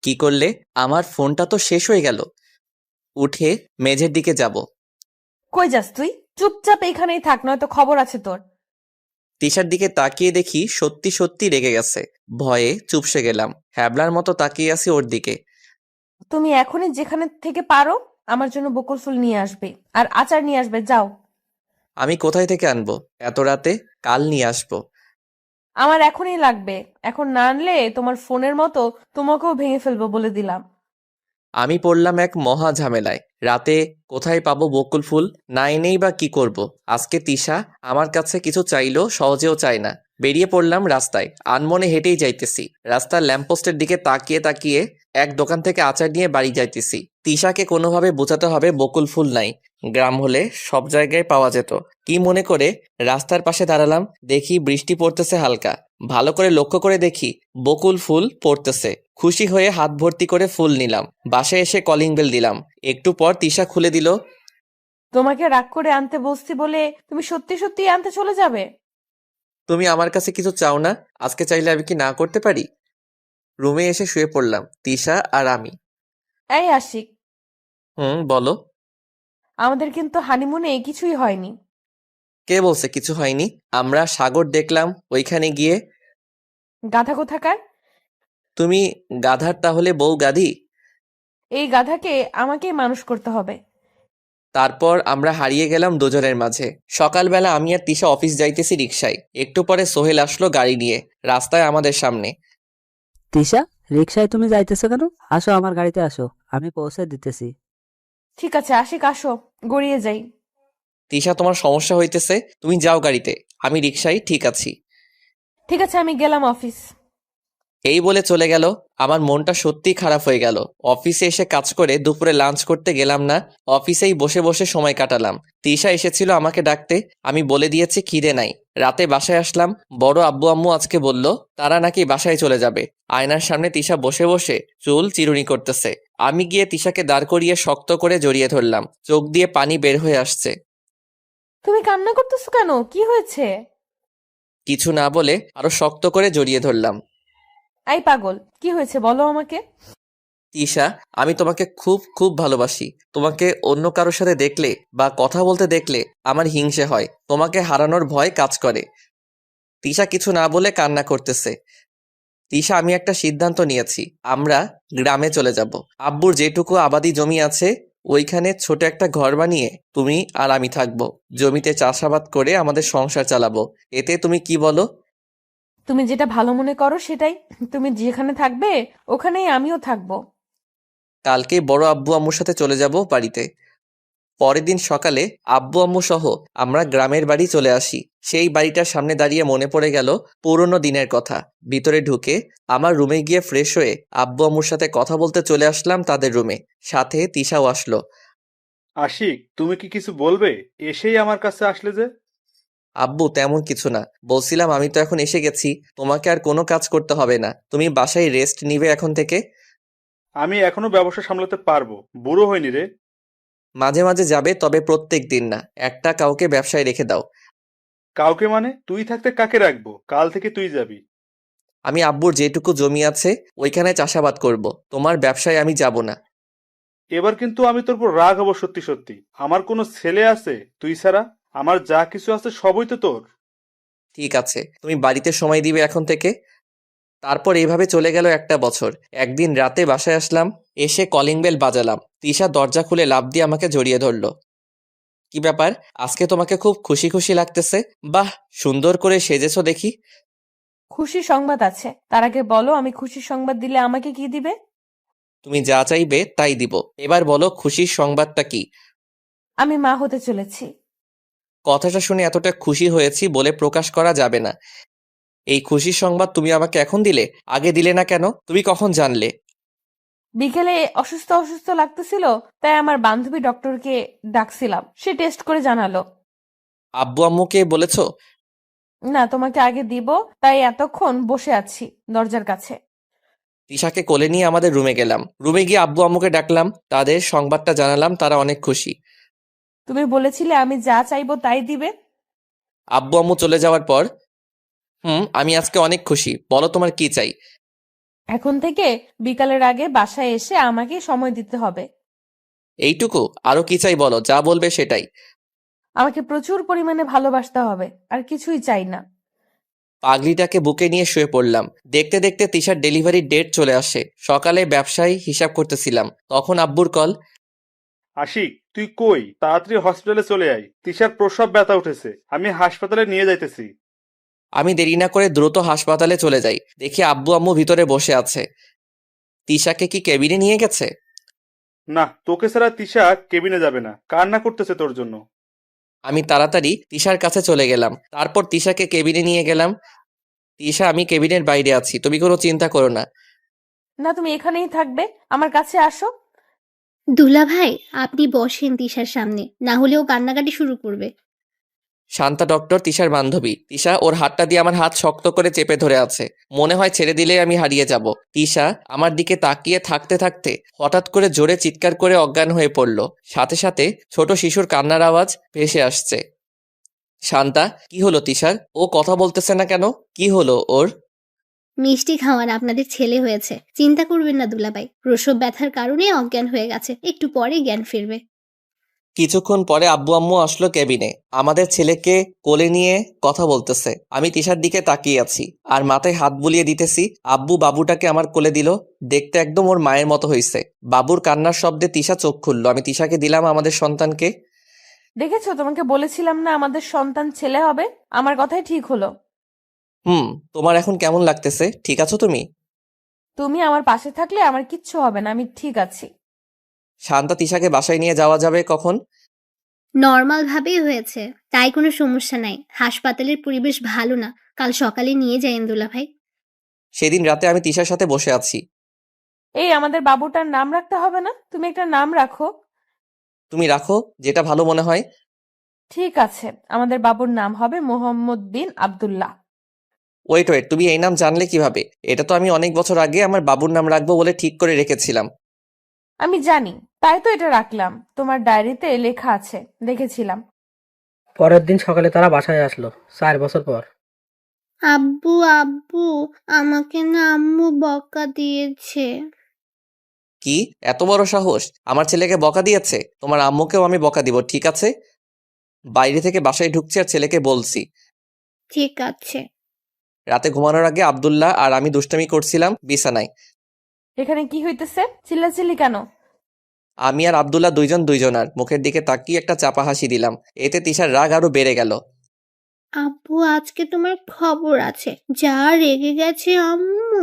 কি করলে? আমার ফোনটা তো শেষ হয়ে গেল। উঠে মেঝের দিকে যাব। কই যাস তুই? চুপচাপ এখানেই থাক, নয়তো খবর আছে তোর। তিশার দিকে তাকিয়ে দেখি সত্যি সত্যি রেগে গেছে। ভয়ে চুপসে গেলাম, হ্যাবলার মতো তাকিয়ে আছি ওর দিকে। তুমি এখনই যেখানে থেকে পারো আমার জন্য বকুল ফুল নিয়ে আসবে আর আচার নিয়ে আসবে, যাও। আমি কোথায় থেকে আনবো এত রাতে? কাল নিয়ে আসবো। আমার এখনই লাগবে, এখন না আনলে তোমার ফোনের মতো তোমাকেও ভেঙে ফেলবো বলে দিলাম। আমি পড়লাম এক মহা ঝামেলায়। রাতে কোথায় পাবো বকুল ফুল? না এনেই বা কি করব? আজকে তিশা আমার কাছে কিছু চাইলো, সহজেও চায় না। বেরিয়ে পড়লাম রাস্তায়, আনমনে হেঁটেই যাইতেছি। রাস্তার ল্যাম্পপোস্টের দিকে তাকিয়ে তাকিয়ে এক দোকান থেকে আচার নিয়ে বাড়ি যাইতেছি। তিশাকে কোনোভাবে বোঝাতে হবে বকুল ফুল নাই, গ্রাম হলে সব জায়গায় পাওয়া যেত। কি মনে করে রাস্তার পাশে দাঁড়ালাম, দেখি বৃষ্টি পড়তেছে হালকা। ভালো করে লক্ষ্য করে দেখি বকুল ফুল পড়তেছে। খুশি হয়ে হাত ভর্তি করে ফুল নিলাম। বাসায় এসে কলিং বেল দিলাম। একটু পর তিশা খুলে দিল। তোমাকে রাগ করে আনতে বসছি বলে তুমি সত্যি সত্যি আনতে চলে যাবে? তুমি আমার কাছে কিছু চাও না? আজকে চাইলে আমি কি না করতে পারি? রুমে এসে শুয়ে পড়লাম, তিশা আর আমি। এই আশিক, বলো। আমাদের কিন্তু হানিমুনে কিছুই হয়নি। কে বলছে কিছু হয়নি? আমরা সাগর দেখলাম ওইখানে গিয়ে। গাধা কোথাকার! তুমি গাধার তাহলে বউ গাধি? এই গাধাকে আমাকেই মানুষ করতে হবে। তারপর আমরা হারিয়ে গেলাম দুজনের মাঝে। সকালবেলা আমি আর তিশা অফিস যাইতেছি রিক্সায়। একটু পরে সোহেল আসলো গাড়ি নিয়ে, রাস্তায় আমাদের সামনে। তিশা, রিক্সায় তুমি যাইতেছো কেন? আসো আমার গাড়িতে আসো, আমি পৌঁছে দিতেছি। ঠিক আছে আশিক, আসো গড়িয়ে যাই। তিশা, তোমার সমস্যা হইতেছে, তুমি যাও গাড়িতে, আমি রিক্সায় ঠিক আছি। ঠিক আছে, আমি গেলাম অফিস। এই বলে চলে গেল। আমার মনটা সত্যিই খারাপ হয়ে গেল। অফিসে এসে কাজ করে দুপুরে লাঞ্চ করতে গেলাম না, অফিসেই বসে বসে সময় কাটালাম। তিশা এসেছিল আমাকে ডাকতে, আমি বলে দিয়েছি খিদে নাই। রাতে বাসায় আসলাম, বড় আব্বু আম্মু আজকে বলল তারা নাকি বাসায় চলে যাবে। আয়নার সামনে তিশা বসে বসে চুল চিরুনি করতেছে। আমি গিয়ে তিশাকে দাঁড় করিয়ে শক্ত করে জড়িয়ে ধরলাম, চোখ দিয়ে পানি বের হয়ে আসছে। তুমি কান্না করতেছো কেন? কি হয়েছে? কিছু না বলে আরো শক্ত করে জড়িয়ে ধরলাম। এই পাগল, কি হয়েছে বলো আমাকে। তিশা, আমি তোমাকে খুব খুব ভালোবাসি। তোমাকে অন্য কারোর সাথে দেখলে বা কথা বলতে দেখলে আমার হিংসে হয়, তোমাকে হারানোর ভয় কাজ করে। তিশা কিছু না বলে কান্না করতেছে। তিশা, আমি একটা সিদ্ধান্ত নিয়েছি, আমরা গ্রামে চলে যাব। আব্বুর যেটুকু আবাদি জমি আছে ওইখানে ছোট একটা ঘর বানিয়ে তুমি আর আমি থাকবো। জমিতে চাষাবাদ করে আমাদের সংসার চালাবো। এতে তুমি কি বলো? তুমি যেটা ভালো মনে করো সেটাই। তুমি যেখানে থাকবে ওখানেই আমিও থাকবো। কালকে বড় আব্বু আম্মুর সাথে চলে যাব বাড়িতে। পরের দিন সকালে আব্বু আম্মু সহ আমরা গ্রামের বাড়ি চলে আসি। সেই বাড়িটার সামনে দাঁড়িয়ে মনে পড়ে গেল পুরনো দিনের কথা। ভিতরে ঢুকে আমার রুমে গিয়ে ফ্রেশ হয়ে আব্বু আম্মুর সাথে কথা বলতে চলে আসলাম তাদের রুমে। সাথে তিশাও আসলো। আশিক, তুমি কি কিছু বলবে? এসেই আমার কাছে আসলে যে? আব্বু তেমন কিছু না, বলছিলাম আমি তো এখন এসে গেছি, তোমাকে আর কোনো কাজ করতে হবে না, তুমি বাসায় রেস্ট নিবে এখন থেকে। আমি এখনো ব্যবসা সামলাতে পারবো, বুড়ো হয়নি রে। মাঝে মাঝে যাবে, তবে প্রত্যেক দিন না, একটা কাউকে ব্যবসায় রেখে দাও। কাউকে মানে? তুই থাকতে কাকে রাখবো? কাল থেকে তুই যাবি। আমি আব্বুর যেটুকু জমি আছে ওইখানে চাষাবাদ করব, তোমার ব্যবসায় আমি যাব না। এবার কিন্তু আমি তোর উপর রাগ হবো সত্যি সত্যি। আমার কোনো ছেলে আছে তুই ছাড়া? আমার যা কিছু আছে সবই তো তোর। ঠিক আছে, তুমি বাড়িতে সময় দিবে এখন থেকে। তারপর এইভাবে চলে গেল একটা বছর। একদিন রাতে বাসায় আসলাম, এসে কলিং বেল বাজালাম। তিশা দরজা খুলে লাফ দিয়ে আমাকে জড়িয়ে ধরলো। কি ব্যাপার, আজকে তোমাকে খুব খুশি খুশি লাগতেছে? বাহ, সুন্দর করে সেজেছো দেখি। খুশি সংবাদ আছে, তার আগে বলো আমি খুশির সংবাদ দিলে আমাকে কি দিবে? তুমি যা চাইবে তাই দিব। এবার বলো খুশির সংবাদটা কি? আমি মা হতে চলেছি। কথাটা শুনে এতটা খুশি হয়েছি বলে প্রকাশ করা যাবে না। এই খুশির সংবাদ তুমি আমাকে এখন দিলে, আগে দিলে না কেন? তুমি কখন জানলে? বিকেলে অসুস্থ অসুস্থ লাগতেছিল, তাই আমার বান্ধবী ডক্টরকে ডাকছিলাম, সে টেস্ট করে জানালো। আব্বু আম্মুকে বলেছো? না, তোমাকে আগে দিব, তাই এতক্ষণ বসে আছি দরজার কাছে। তিশাকে কোলে নিয়ে আমাদের রুমে গেলাম। রুমে গিয়ে আব্বু আম্মুকে ডাকলাম, তাদের সংবাদটা জানালাম, তারা অনেক খুশি। তুমি বলেছিলে আমি যা চাইবো তাই দিবে। আব্বু আম্মু চলে যাওয়ার পর, আমি আজকে অনেক খুশি, বলো তোমার কি চাই? এখন থেকে বিকালের আগে বাসায় এসে আমাকে সময় দিতে হবে। এইটুকু? আরো কি চাই বলো, যা বলবে সেটাই। আমাকে প্রচুর পরিমাণে ভালোবাসতে হবে, আর কিছুই চাই না। পাগলিটাকে বুকে নিয়ে শুয়ে পড়লাম। দেখতে দেখতে তিশার ডেলিভারির ডেট চলে আসে। সকালে ব্যবসায় হিসাব করতেছিলাম, তখন আব্বুর কল। আশিক, তুই কই? তাড়াতাড়ি হসপিটালে চলে আয়, তিশার প্রসব ব্যথা উঠেছে, আমি হাসপাতালে নিয়ে যাইতেছি। আমি দেরি না করে দ্রুত হাসপাতালে চলে যাই। দেখি আব্বু আম্মু ভিতরে বসে আছে। তিশাকে কি কেবিনে নিয়ে গেছে? না, তোকে ছাড়া তিশা কেবিনে যাবে না, কান্না করতেছে তোর জন্য। আমি তাড়াতাড়ি তিশার কাছে চলে গেলাম। তারপর তিশাকে কেবিনে নিয়ে গেলাম। তিশা, আমি কেবিনের বাইরে আছি, তুমি কোনো চিন্তা করো না। না, তুমি এখানেই থাকবে, আমার কাছে আসো। দুলা ভাই, আপনি বসেন তিশার সামনে, না হলে ও কান্নাকাটি শুরু করবে। শান্তা ডক্টর তিশার বান্ধবী। তিশা ওর হাতটা দিয়ে আমার হাত শক্ত করে চেপে ধরে আছে, মনে হয় ছেড়ে দিলে আমি হারিয়ে যাব। তিশা আমার দিকে তাকিয়ে থাকতে থাকতে হঠাৎ করে জোরে চিৎকার করে অজ্ঞান হয়ে পড়ল। সাথে সাথে ছোট শিশুর কান্নার আওয়াজ ভেসে আসছে। শান্তা, কি হলো তিশার? ও কথা বলতেছে না কেন? কি হলো ওর? মিষ্টি খাওয়ান আপনাদের ছেলে হয়েছে, চিন্তা করবেন না দুলাভাই, প্রসব ব্যথার কারণে অজ্ঞান হয়ে গেছে, একটু পরে জ্ঞান ফিরবে। কিছুক্ষণ পরে আব্বু আম্মু আসলো কেবিনে। আমাদের ছেলেকে কোলে নিয়ে কথা বলতেছে। আমি তিশার দিকে তাকিয়ে আছি আর মাথায় হাত বুলিয়ে দিতেছি। আব্বু বাবুটাকে আমার কোলে দিল। দেখতে একদম ওর মায়ের মতো হইছে। বাবুর কান্নার শব্দে তিশা চোখ খুললো। আমি তিশাকে দিলাম আমাদের সন্তানকে। দেখেছো, তোমাকে বলেছিলাম না আমাদের সন্তান ছেলে হবে? আমার কথাই ঠিক হলো। তোমার এখন কেমন লাগতেছে? ঠিক আছো তুমি? তুমি আমার পাশে থাকলে আমার কিচ্ছু হবে না, আমি ঠিক আছি। শান্তা, তিশাকে বাসায় নিয়ে যাওয়া যাবে কখন? নর্মাল ভাবেই হয়েছে, তাই কোনো সমস্যা নাই। হাসপাতালের পরিবেশ ভালো না, কাল সকালে নিয়ে যাইন দুলা ভাই। সেদিন রাতে আমি তিশার সাথে বসে আছি। এই, আমাদের বাবুটার নাম রাখতে হবে না? তুমি একটা নাম রাখো। তুমি রাখো, যেটা ভালো মনে হয়। ঠিক আছে, আমাদের বাবুর নাম হবে মোহাম্মদ বিন আব্দুল্লাহ। ওয়েট ওয়েট, তুমি এই নাম জানলে কিভাবে? এটা তো আমি অনেক বছর আগে আমার বাবুর নাম রাখবো বলে ঠিক করে রেখেছিলাম। আমি জানি, তাই তো এটা রাখলাম, তোমার ডায়েরিতে লেখা আছে, দেখেছিলাম। পরের দিন সকালে তারা বাসায় আসলো 4 বছর পর। আব্বু আব্বু, আমাকে না আম্মু বকা দিয়েছে। কি এত বড় সাহস? আমার ছেলেকে বকা দিয়েছে? তোমার আম্মুকেও আমি বকা দিব, ঠিক আছে? বাইরে থেকে বাসায় ঢুকছি আর ছেলেকে বলছি। ঠিক আছে। রাতে ঘুমানোর আগে আব্দুল্লাহ আর আমি দুষ্টামি করছিলাম বিছানায়। এখানে কি হইতেছে? চিল্লাচিল্লি কেন? আমি আর আব্দুল্লাহ দুইজন দুইজনার মুখের দিকে তাকিয়ে একটা চাপা হাসি দিলাম। এতে তিশার রাগ আরো বেড়ে গেল। আব্বু, আজকে তোমার খবর আছে, যা রেগে গেছে আম্মু।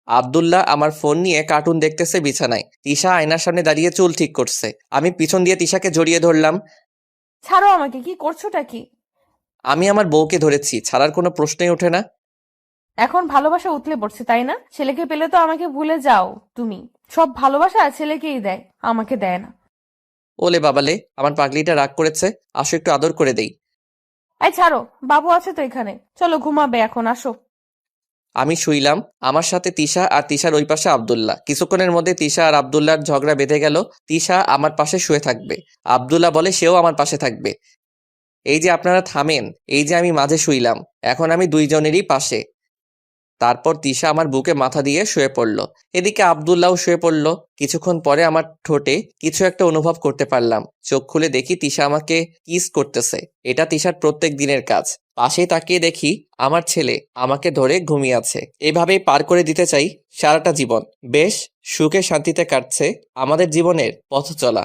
আব্দুল্লাহ আমার ফোন নিয়ে কার্টুন দেখতেছে বিছানায়। তিশা আয়নার সামনে দাঁড়িয়ে চুল ঠিক করছে। আমি পিছন দিয়ে তিশাকে জড়িয়ে ধরলাম। ছাড়ো আমাকে, কি করছোটা কি? আমি আমার বউকে ধরেছি, ছাড়ার কোনো প্রশ্নই ওঠে না। এখন ভালোবাসা উতলে পড়ছে, তাই না? ছেলেকে পেলে তো আমাকে ভুলে যাও তুমি। সব ভালোবাসা ছেলেকেই দেয়, আমাকে দেয় না। ওলে বাবালে, আমার পাগলিটা রাগ করেছে, আসো একটু আদর করে দেই। এই ছাড়ো, বাবু আছে তো এখানে, চলো ঘুমাবে এখন, আসো। আমি শুইলাম, আমার সাথে তিশা আর তিশার ওই পাশে আব্দুল্লাহ। কিছুক্ষণের মধ্যে তিশা আর আব্দুল্লাহর ঝগড়া বেঁধে গেল। তিশা আমার পাশে শুয়ে থাকবে, আব্দুল্লাহ বলে সেও আমার পাশে থাকবে। এই যে আপনারা থামেন, এই যে আমি মাঝে শুইলাম, এখন আমি দুইজনেরই পাশে। তারপর তিশা আমার বুকে মাথা দিয়ে শুয়ে পড়ল, এদিকে আব্দুল্লাহও শুয়ে পড়ল। কিছুক্ষণ পরে আমার ঠোঁটে কিছু একটা অনুভব করতে পারলাম। চোখ খুলে দেখি তিশা আমাকে কিস করতেছে। এটা তিশার প্রত্যেক দিনের কাজ। পাশে তাকিয়ে দেখি আমার ছেলে আমাকে ধরে ঘুমিয়ে আছে। এভাবেই পার করে দিতে চাই সারাটা জীবন। বেশ সুখে শান্তিতে কাটছে আমাদের জীবনের পথ চলা।